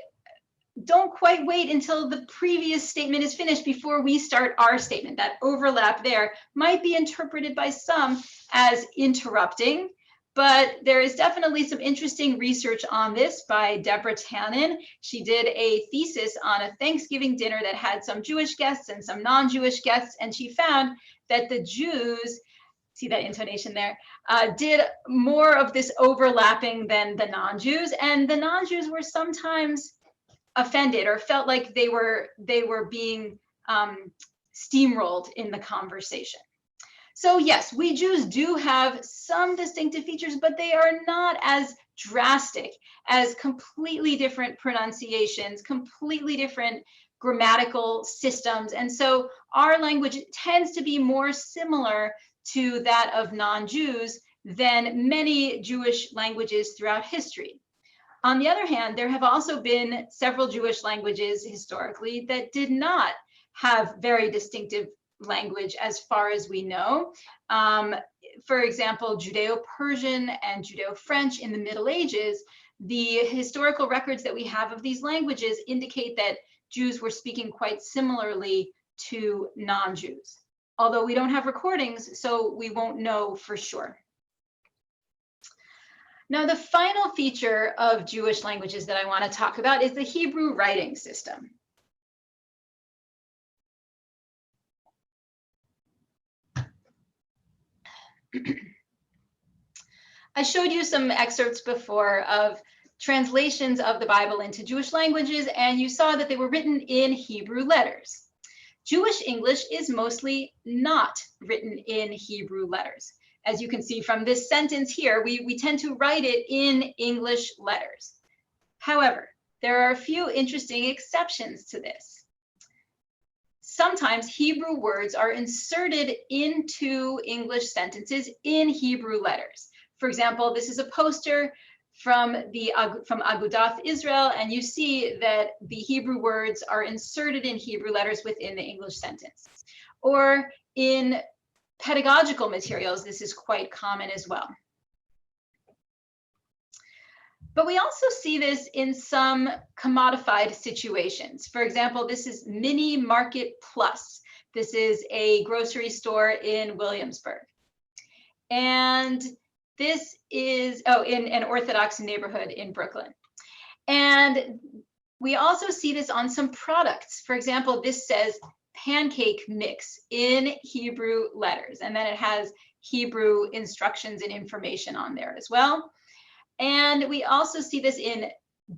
don't quite wait until the previous statement is finished before we start our statement. That overlap there might be interpreted by some as interrupting, but there is definitely some interesting research on this by Deborah Tannen. She did a thesis on a Thanksgiving dinner that had some Jewish guests and some non-Jewish guests, and she found that the Jews, see that intonation there, did more of this overlapping than the non-Jews, and the non-Jews were sometimes offended or felt like they were being steamrolled in the conversation. So yes, we Jews do have some distinctive features, but they are not as drastic as completely different pronunciations, completely different grammatical systems. And so our language tends to be more similar to that of non-Jews than many Jewish languages throughout history. On the other hand, there have also been several Jewish languages historically that did not have very distinctive language as far as we know. For example, Judeo-Persian and Judeo-French in the Middle Ages, the historical records that we have of these languages indicate that Jews were speaking quite similarly to non-Jews, although we don't have recordings, so we won't know for sure. Now, the final feature of Jewish languages that I want to talk about is the Hebrew writing system. I showed you some excerpts before of translations of the Bible into Jewish languages, and you saw that they were written in Hebrew letters. Jewish English is mostly not written in Hebrew letters. As you can see from this sentence here, we tend to write it in English letters. However, there are a few interesting exceptions to this. Sometimes Hebrew words are inserted into English sentences in Hebrew letters. For example, this is a poster from Agudath Israel, and you see that the Hebrew words are inserted in Hebrew letters within the English sentence. Or in pedagogical materials, this is quite common as well. But we also see this in some commodified situations. For example, this is Mini Market Plus. This is a grocery store in Williamsburg. And this is, in an Orthodox neighborhood in Brooklyn. And we also see this on some products. For example, this says pancake mix in Hebrew letters. And then it has Hebrew instructions and information on there as well. And we also see this in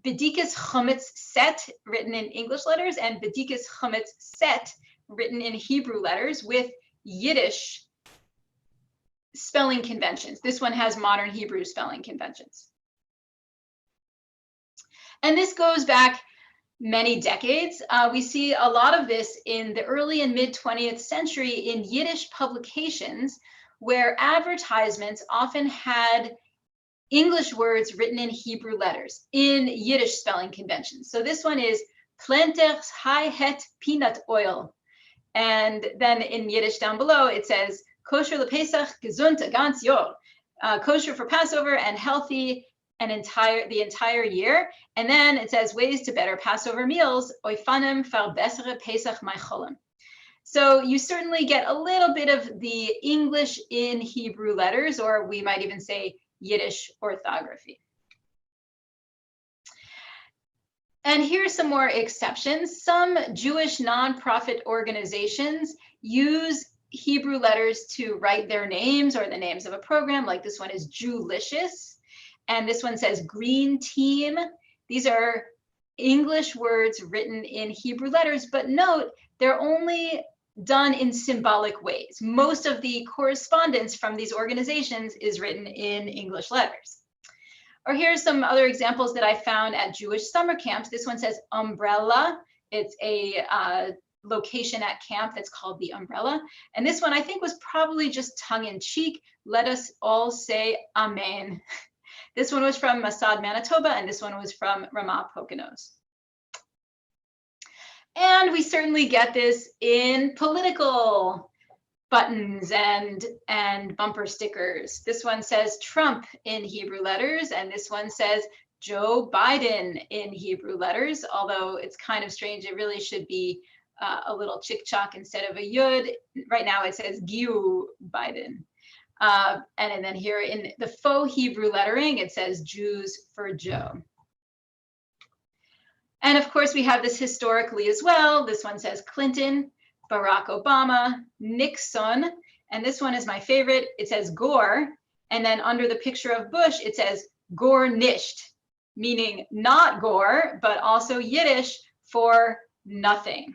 Bedikas Chometz Set, written in English letters, and Bedikas Chometz Set, written in Hebrew letters with Yiddish spelling conventions. This one has modern Hebrew spelling conventions. And this goes back many decades. We see a lot of this in the early and mid 20th century in Yiddish publications, where advertisements often had English words written in Hebrew letters in Yiddish spelling conventions. So this one is Planters High Het Peanut Oil. And then in Yiddish down below, it says Kosher LePesach Gesund ganz Jahr. Kosher for Passover and healthy the entire year. And then it says ways to better Passover meals, Oifanim verbessere Pesach Meicholim. So you certainly get a little bit of the English in Hebrew letters, or we might even say Yiddish orthography. And here's some more exceptions. Some Jewish nonprofit organizations use Hebrew letters to write their names or the names of a program, like this one is Jewlicious, and this one says Green Team. These are English words written in Hebrew letters, but note, they're only done in symbolic ways. Most of the correspondence from these organizations is written in English letters. Or here's some other examples that I found at Jewish summer camps. This one says Umbrella. It's a location at camp that's called the Umbrella. And this one I think was probably just tongue-in-cheek. Let us all say Amen. This one was from Masad, Manitoba, and this one was from Ramah Poconos. And we certainly get this in political buttons and bumper stickers. This one says Trump in Hebrew letters, and this one says Joe Biden in Hebrew letters, although it's kind of strange. It really should be a little chick-chock instead of a yud. Right now it says Giu Biden. And then here in the faux Hebrew lettering, it says Jews for Joe. And of course, we have this historically as well. This one says Clinton, Barack Obama, Nixon, and this one is my favorite. It says Gore, and then under the picture of Bush, it says Gore nisht, meaning not Gore, but also Yiddish for nothing.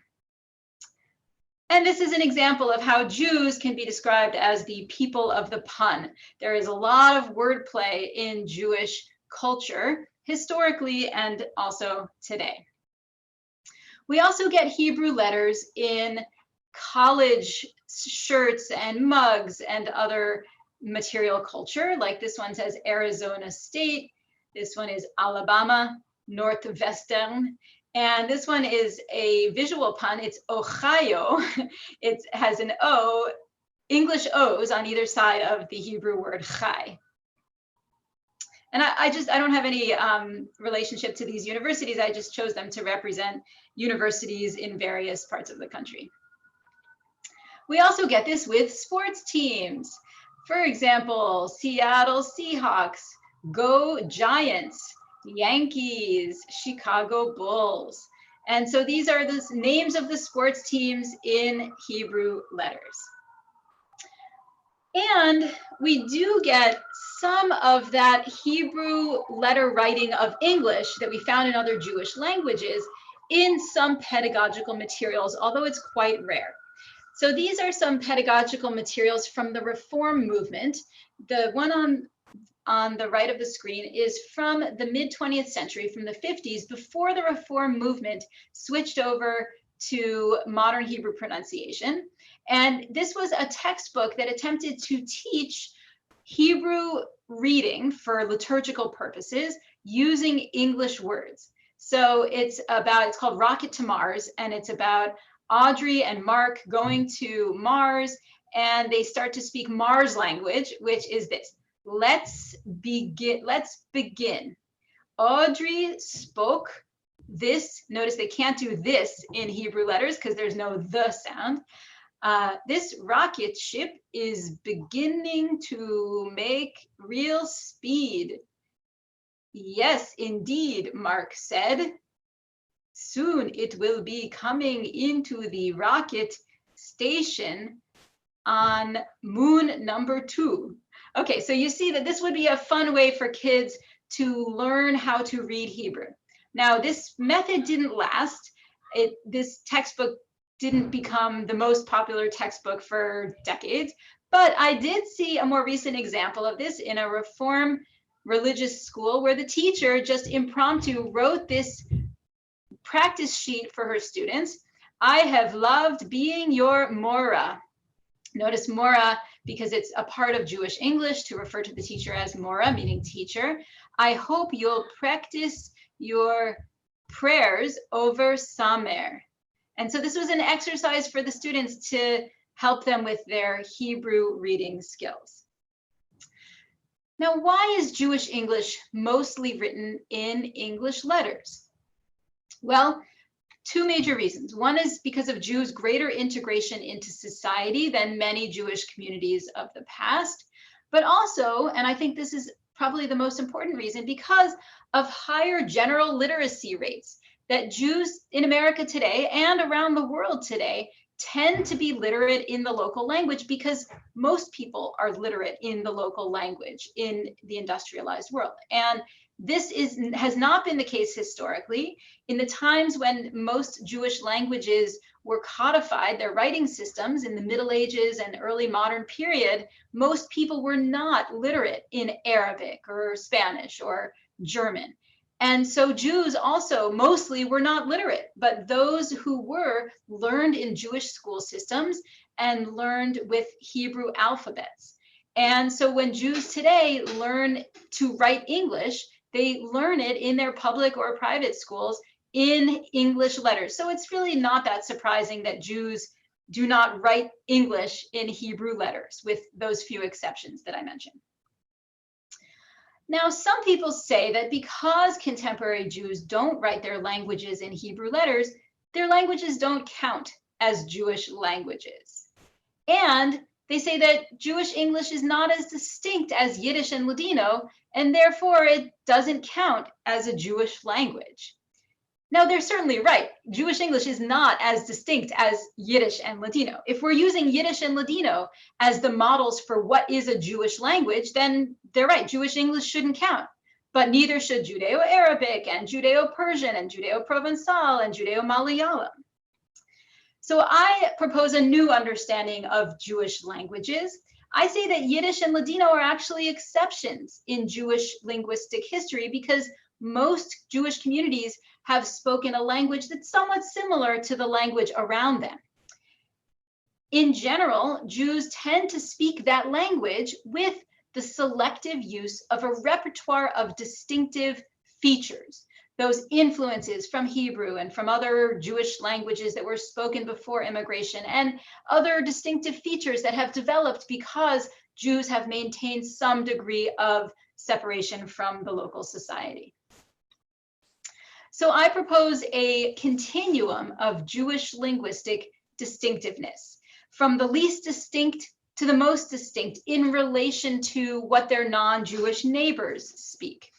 And this is an example of how Jews can be described as the people of the pun. There is a lot of wordplay in Jewish culture, historically and also today. We also get Hebrew letters in college shirts and mugs and other material culture, like this one says Arizona State, this one is Alabama, Northwestern, and this one is a visual pun. It's Ohio. It has an O, English O's on either side of the Hebrew word chai. And I don't have any relationship to these universities. I just chose them to represent universities in various parts of the country. We also get this with sports teams. For example, Seattle Seahawks, Go Giants, Yankees, Chicago Bulls. And so these are the names of the sports teams in Hebrew letters. And we do get some of that Hebrew letter writing of English that we found in other Jewish languages in some pedagogical materials, although it's quite rare. So these are some pedagogical materials from the Reform movement. The one on the right of the screen is from the mid-20th century, from the 50s, before the Reform movement switched over to modern Hebrew pronunciation. And this was a textbook that attempted to teach Hebrew reading for liturgical purposes using English words. So it's called Rocket to Mars, and it's about Audrey and Mark going to Mars, and they start to speak Mars language, which is this. Let's begin. Audrey spoke this. Notice they can't do this in Hebrew letters because there's no the sound. This rocket ship is beginning to make real speed. Yes, indeed, Mark said. Soon it will be coming into the rocket station on moon number 2. Okay, so you see that this would be a fun way for kids to learn how to read Hebrew. Now, this method didn't last. This textbook didn't become the most popular textbook for decades, but I did see a more recent example of this in a Reform religious school where the teacher just impromptu wrote this practice sheet for her students. I have loved being your Mora. Notice Mora because it's a part of Jewish English to refer to the teacher as Mora, meaning teacher. I hope you'll practice your prayers over Samer. And so this was an exercise for the students to help them with their Hebrew reading skills. Now, why is Jewish English mostly written in English letters? Well, two major reasons. One is because of Jews' greater integration into society than many Jewish communities of the past, but also, and I think this is probably the most important reason, because of higher general literacy rates, that Jews in America today and around the world today tend to be literate in the local language because most people are literate in the local language in the industrialized world. And this has not been the case historically. In the times when most Jewish languages were codified, their writing systems in the Middle Ages and early modern period, most people were not literate in Arabic or Spanish or German. And so Jews also mostly were not literate, but those who were learned in Jewish school systems and learned with Hebrew alphabets. And so when Jews today learn to write English, they learn it in their public or private schools in English letters. So it's really not that surprising that Jews do not write English in Hebrew letters, with those few exceptions that I mentioned. Now, some people say that because contemporary Jews don't write their languages in Hebrew letters, their languages don't count as Jewish languages. And they say that Jewish English is not as distinct as Yiddish and Ladino, and therefore it doesn't count as a Jewish language. Now, they're certainly right. Jewish English is not as distinct as Yiddish and Ladino. If we're using Yiddish and Ladino as the models for what is a Jewish language, then they're right. Jewish English shouldn't count, but neither should Judeo-Arabic and Judeo-Persian and Judeo-Provençal and Judeo-Malayalam. So I propose a new understanding of Jewish languages. I say that Yiddish and Ladino are actually exceptions in Jewish linguistic history because most Jewish communities have spoken a language that's somewhat similar to the language around them. In general, Jews tend to speak that language with the selective use of a repertoire of distinctive features, those influences from Hebrew and from other Jewish languages that were spoken before immigration, and other distinctive features that have developed because Jews have maintained some degree of separation from the local society. So I propose a continuum of Jewish linguistic distinctiveness, from the least distinct to the most distinct in relation to what their non-Jewish neighbors speak.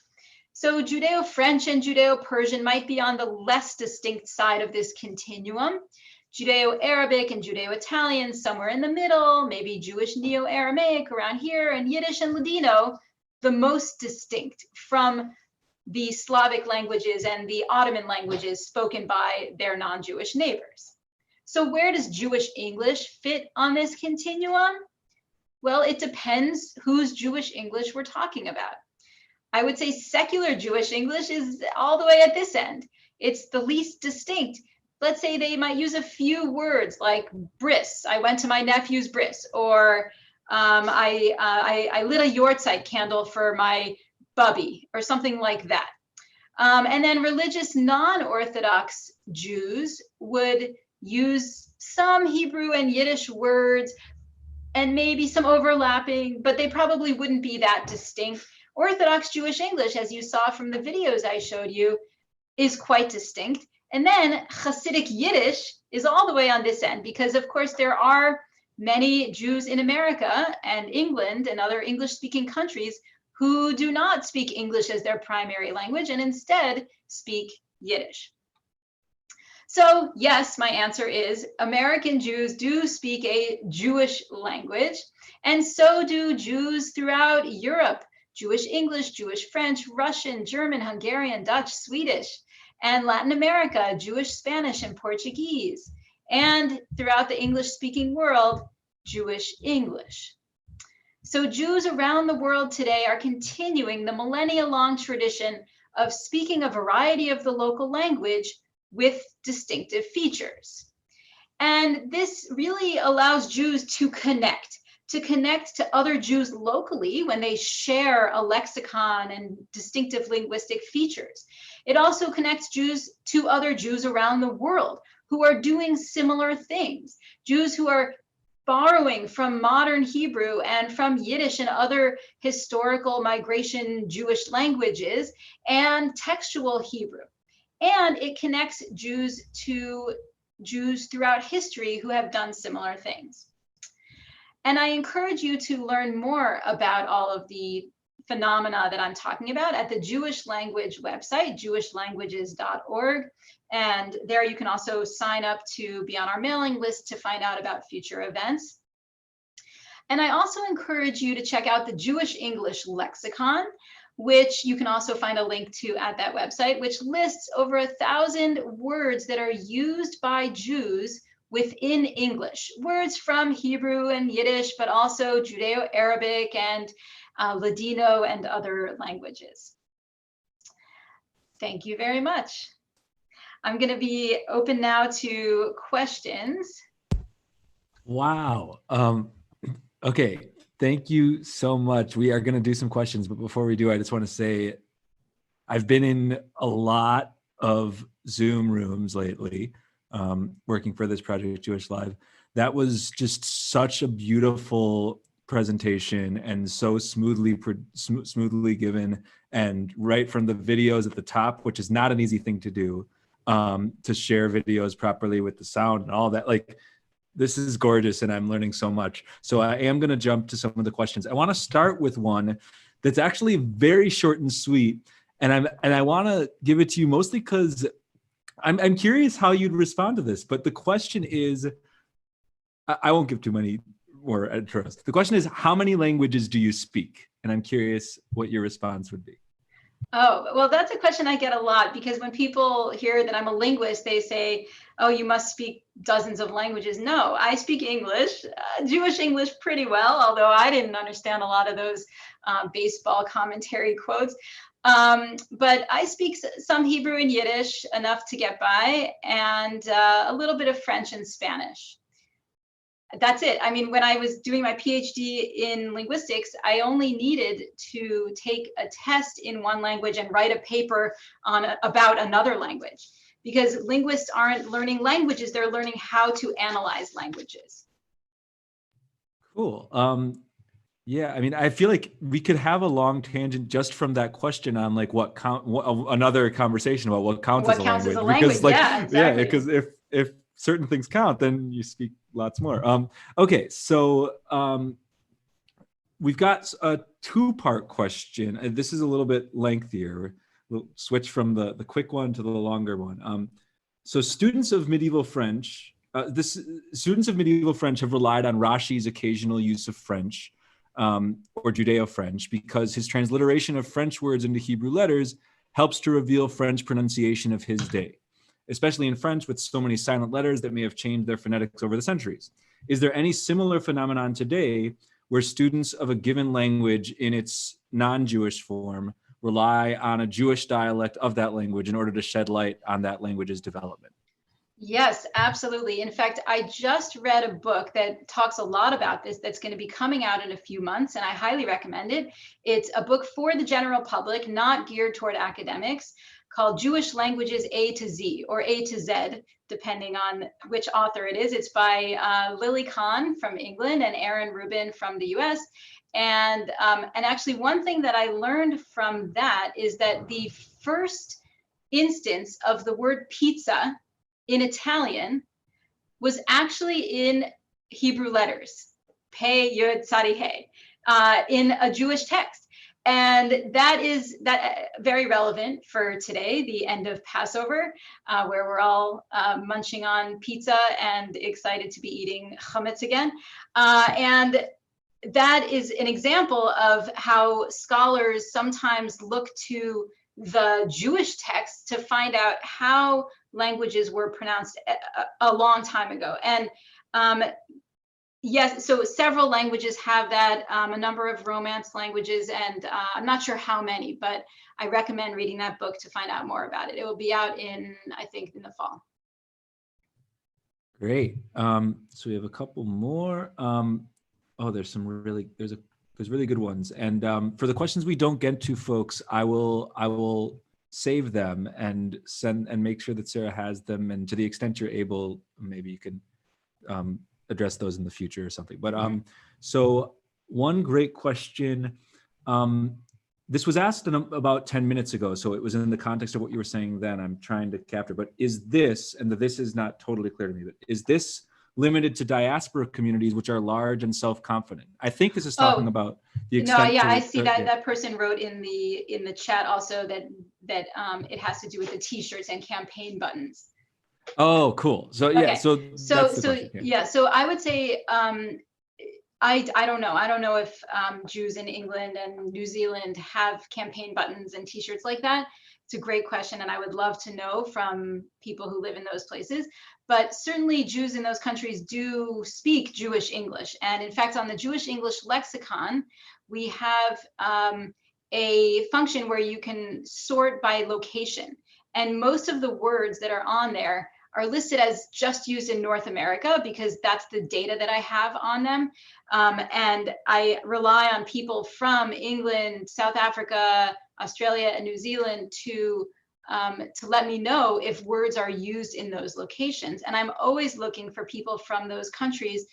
So Judeo-French and Judeo-Persian might be on the less distinct side of this continuum. Judeo-Arabic and Judeo-Italian somewhere in the middle, maybe Jewish Neo-Aramaic around here, and Yiddish and Ladino, the most distinct from the Slavic languages and the Ottoman languages spoken by their non-Jewish neighbors. So where does Jewish English fit on this continuum? Well, it depends whose Jewish English we're talking about. I would say secular Jewish English is all the way at this end. It's the least distinct. Let's say they might use a few words like bris, I went to my nephew's bris, or I lit a Yortzeit candle for my bubby, or something like that. And then religious non-Orthodox Jews would use some Hebrew and Yiddish words and maybe some overlapping, but they probably wouldn't be that distinct. Orthodox Jewish English, as you saw from the videos I showed you, is quite distinct. And then Hasidic Yiddish is all the way on this end, because of course there are many Jews in America and England and other English-speaking countries who do not speak English as their primary language and instead speak Yiddish. So yes, my answer is American Jews do speak a Jewish language, and so do Jews throughout Europe. Jewish English, Jewish French, Russian, German, Hungarian, Dutch, Swedish, and Latin America, Jewish Spanish and Portuguese, and throughout the English-speaking world, Jewish English. So Jews around the world today are continuing the millennia-long tradition of speaking a variety of the local language with distinctive features. And this really allows Jews to connect to other Jews locally when they share a lexicon and distinctive linguistic features. It also connects Jews to other Jews around the world who are doing similar things. Jews who are borrowing from modern Hebrew and from Yiddish and other historical migration Jewish languages and textual Hebrew. And it connects Jews to Jews throughout history who have done similar things. And I encourage you to learn more about all of the phenomena that I'm talking about at the Jewish language website, jewishlanguages.org. And there you can also sign up to be on our mailing list to find out about future events. And I also encourage you to check out the Jewish English Lexicon, which you can also find a link to at that website, which lists over 1,000 words that are used by Jews within English, words from Hebrew and Yiddish, but also Judeo-Arabic and Ladino and other languages. Thank you very much. I'm going to be open now to questions. Wow. Okay. Thank you so much. We are going to do some questions, but before we do, I just want to say I've been in a lot of Zoom rooms lately, working for this project, Jewish Live. That was just such a beautiful presentation and so smoothly given, and right from the videos at the top, which is not an easy thing to do, to share videos properly with the sound and all that. Like, this is gorgeous and I'm learning so much. So I am going to jump to some of the questions. I want to start with one that's actually very short and sweet. And I want to give it to you mostly because I'm curious how you'd respond to this. But the question is, I won't give too many more at first. The question is, how many languages do you speak? And I'm curious what your response would be. Oh, well, that's a question I get a lot, because when people hear that I'm a linguist, they say, oh, you must speak dozens of languages. No, I speak English, Jewish English pretty well, although I didn't understand a lot of those baseball commentary quotes. But I speak some Hebrew and Yiddish, enough to get by, and a little bit of French and Spanish. That's it. I mean, when I was doing my PhD in linguistics, I only needed to take a test in one language and write a paper about another language, because linguists aren't learning languages, they're learning how to analyze languages. Cool. Yeah, I mean, I feel like we could have a long tangent just from that question on like another conversation about what counts as a language. Because, like, yeah, exactly. Yeah, because if certain things count, then you speak lots more. Okay, so we've got a two-part question. This is a little bit lengthier. We'll switch from the quick one to the longer one. So students of medieval French have relied on Rashi's occasional use of French, or Judeo-French, because his transliteration of French words into Hebrew letters helps to reveal French pronunciation of his day, especially in French with so many silent letters that may have changed their phonetics over the centuries. Is there any similar phenomenon today where students of a given language in its non-Jewish form rely on a Jewish dialect of that language in order to shed light on that language's development? Yes, absolutely. In fact, I just read a book that talks a lot about this that's going to be coming out in a few months, and I highly recommend it. It's a book for the general public, not geared toward academics, called Jewish Languages A to Z, or A to Z, depending on which author it is. It's by Lily Kahn from England and Aaron Rubin from the US. And actually, one thing that I learned from that is that the first instance of the word pizza in Italian was actually in Hebrew letters, Pe Yud Tzadi He, in a Jewish text. And that is very relevant for today, the end of Passover, where we're all munching on pizza and excited to be eating chametz again. And that is an example of how scholars sometimes look to the Jewish text to find out how languages were pronounced a long time ago. And yes, so several languages have that, a number of Romance languages, and I'm not sure how many, but I recommend reading that book to find out more about it. It will be out I think, in the fall. Great. So we have a couple more. Oh, there's really good ones. And for the questions we don't get to, folks, I will save them and send and make sure that Sarah has them. And to the extent you're able, maybe you can address those in the future or something. But so one great question. This was asked about 10 minutes ago, so it was in the context of what you were saying then. I'm trying to capture, but is this, and this is not totally clear to me, but is this limited to diaspora communities which are large and self-confident? I think this is talking about the extent. No, yeah, I see that that person wrote in the chat also that it has to do with the t-shirts and campaign buttons. Oh, cool. So yeah, okay. so yeah, so I would say I don't know. I don't know if Jews in England and New Zealand have campaign buttons and t-shirts like that. It's a great question, and I would love to know from people who live in those places. But certainly Jews in those countries do speak Jewish English. And in fact, on the Jewish English lexicon, we have a function where you can sort by location. And most of the words that are on there are listed as just used in North America because that's the data that I have on them. And I rely on people from England, South Africa, Australia, and New Zealand to let me know if words are used in those locations. And I'm always looking for people from those countries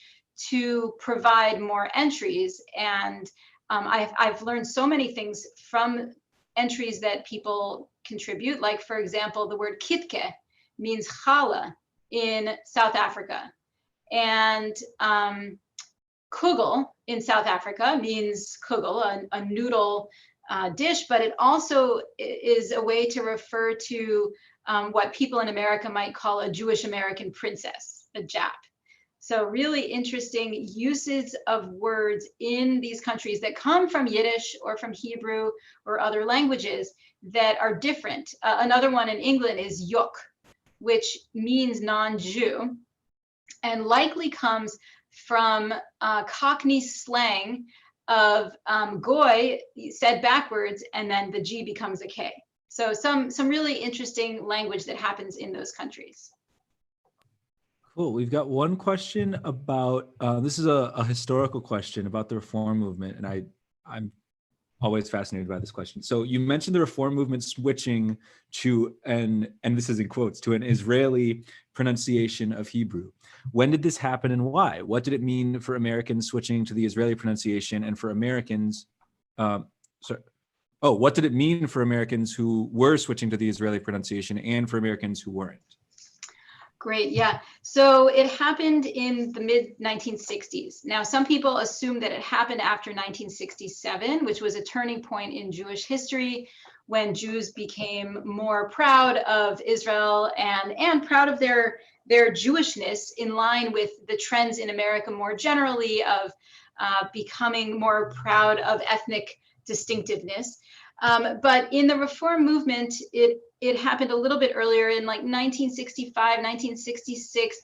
to provide more entries. And I've learned so many things from entries that people contribute. Like, for example, the word kitke means challah in South Africa. And kugel in South Africa means kugel, a noodle dish, but it also is a way to refer to what people in America might call a Jewish American princess, a Jap. So really interesting uses of words in these countries that come from Yiddish or from Hebrew or other languages that are different. Another one in England is yuk, which means non-Jew, and likely comes from Cockney slang of goy said backwards, and then the G becomes a K. So some really interesting language that happens in those countries. Cool. We've got one question about, this is a historical question about the Reform movement, and I'm always fascinated by this question. So you mentioned the Reform movement switching to and this is in quotes, to an Israeli pronunciation of Hebrew. When did this happen and why? What did it mean for Americans switching to the Israeli pronunciation and for Americans, what did it mean for Americans who were switching to the Israeli pronunciation and for Americans who weren't? Great, yeah. So it happened in the mid-1960s. Now, some people assume that it happened after 1967, which was a turning point in Jewish history when Jews became more proud of Israel and proud of their Jewishness, in line with the trends in America more generally of becoming more proud of ethnic distinctiveness. But in the Reform movement, it happened a little bit earlier in like 1965, 1966.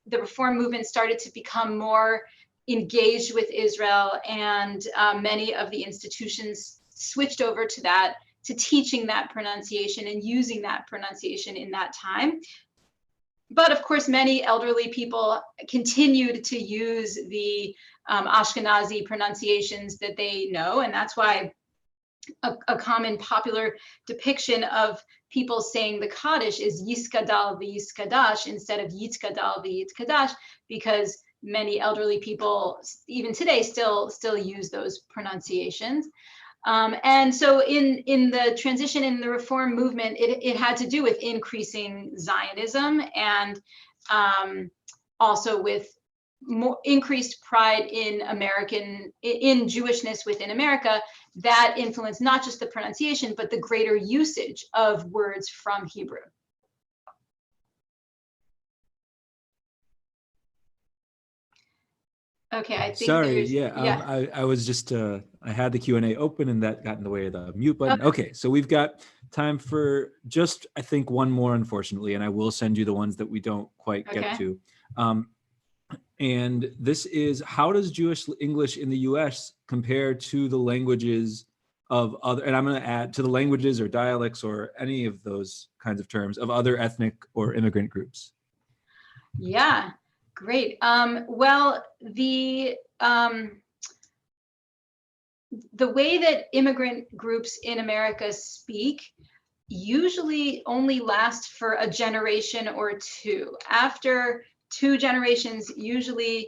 The Reform movement started to become more engaged with Israel, and many of the institutions switched over to teaching that pronunciation and using that pronunciation in that time. But of course, many elderly people continued to use the Ashkenazi pronunciations that they know, and that's why a common popular depiction of people saying the Kaddish is Yiskadal v'Yiskadash instead of Yitzkadal v'Yitzkadash, because many elderly people, even today, still use those pronunciations. And so in the transition in the Reform movement, it had to do with increasing Zionism and also with more increased pride in Jewishness within America that influenced not just the pronunciation, but the greater usage of words from Hebrew. Okay, I think Sorry, yeah. I was just, I had the Q&A open and that got in the way of the mute button. Okay, so we've got time for just, I think, one more, unfortunately, and I will send you the ones that we don't quite get to. And this is, how does Jewish English in the US compare to the languages of other, and I'm going to add to the languages or dialects or any of those kinds of terms of other ethnic or immigrant groups? Yeah, great. Well, the way that immigrant groups in America speak usually only last for a generation or two. After 2 generations, usually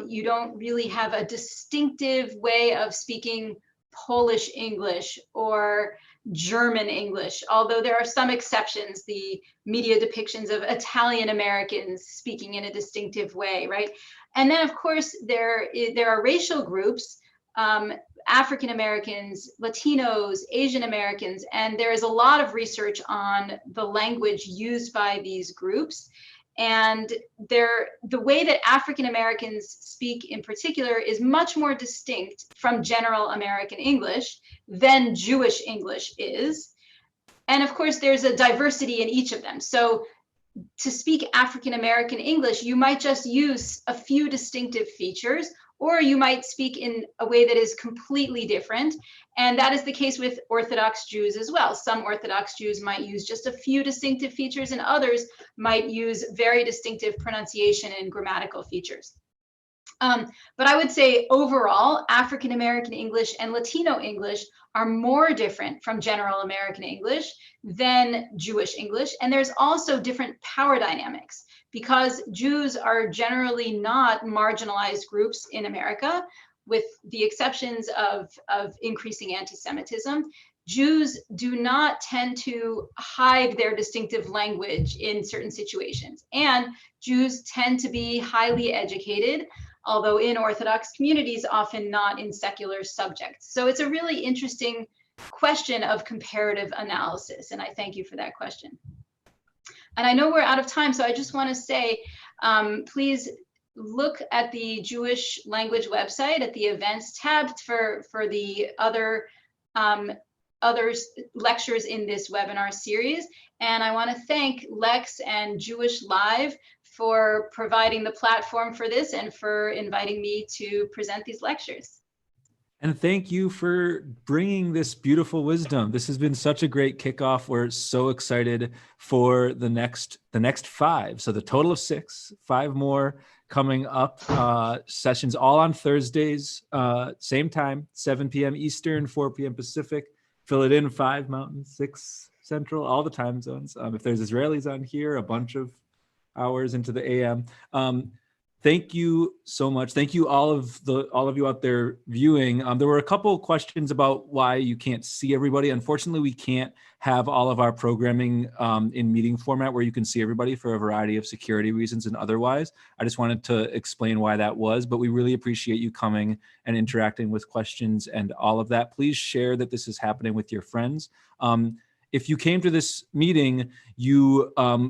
you don't really have a distinctive way of speaking Polish English or German English, although there are some exceptions, the media depictions of Italian Americans speaking in a distinctive way, right? And then, of course, there are racial groups, African Americans, Latinos, Asian Americans, and there is a lot of research on the language used by these groups. And the way that African Americans speak in particular is much more distinct from general American English than Jewish English is. And of course, there's a diversity in each of them. So to speak African American English, you might just use a few distinctive features, or you might speak in a way that is completely different. And that is the case with Orthodox Jews as well. Some Orthodox Jews might use just a few distinctive features, and others might use very distinctive pronunciation and grammatical features. But I would say overall, African American English and Latino English are more different from general American English than Jewish English. And there's also different power dynamics, because Jews are generally not marginalized groups in America, with the exceptions of increasing anti-Semitism. Jews do not tend to hide their distinctive language in certain situations. And Jews tend to be highly educated, although in Orthodox communities, often not in secular subjects. So it's a really interesting question of comparative analysis, and I thank you for that question. And I know we're out of time, so I just want to say, please look at the Jewish language website at the events tab for the other lectures in this webinar series. And I want to thank Lex and Jewish Live for providing the platform for this and for inviting me to present these lectures. And thank you for bringing this beautiful wisdom. This has been such a great kickoff. We're so excited for the next 5. So the total of 6, 5 more coming up, sessions all on Thursdays, same time, 7 p.m. Eastern, 4 p.m. Pacific. Fill it in, 5 Mountain, 6 Central, all the time zones. If there's Israelis on here, a bunch of hours into the AM. Thank you so much. Thank you all of you out there viewing. There were a couple of questions about why you can't see everybody. Unfortunately, we can't have all of our programming in meeting format where you can see everybody for a variety of security reasons and otherwise. I just wanted to explain why that was, but we really appreciate you coming and interacting with questions and all of that. Please share that this is happening with your friends. If you came to this meeting, you have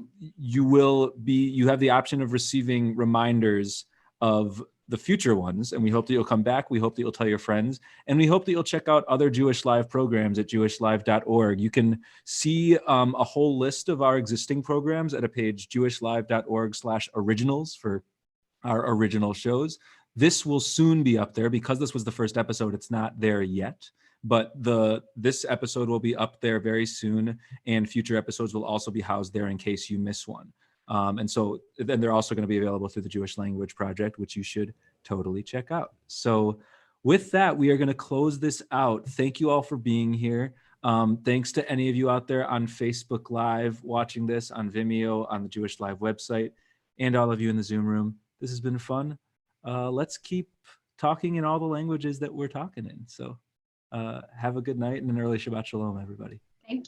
the option of receiving reminders of the future ones, and we hope that you'll come back. We hope that you'll tell your friends, and we hope that you'll check out other Jewish Live programs at jewishlive.org. You can see a whole list of our existing programs at a page, jewishlive.org/originals, for our original shows. This will soon be up there. Because this was the first episode, it's not there yet. But this episode will be up there very soon, and future episodes will also be housed there in case you miss one. And so then they're also going to be available through the Jewish Language Project, which you should totally check out. So with that, we are going to close this out. Thank you all for being here. Thanks to any of you out there on Facebook Live watching this, on Vimeo, on the Jewish Live website, and all of you in the Zoom room. This has been fun. Let's keep talking in all the languages that we're talking in. So have a good night and an early Shabbat Shalom, everybody. Thank you.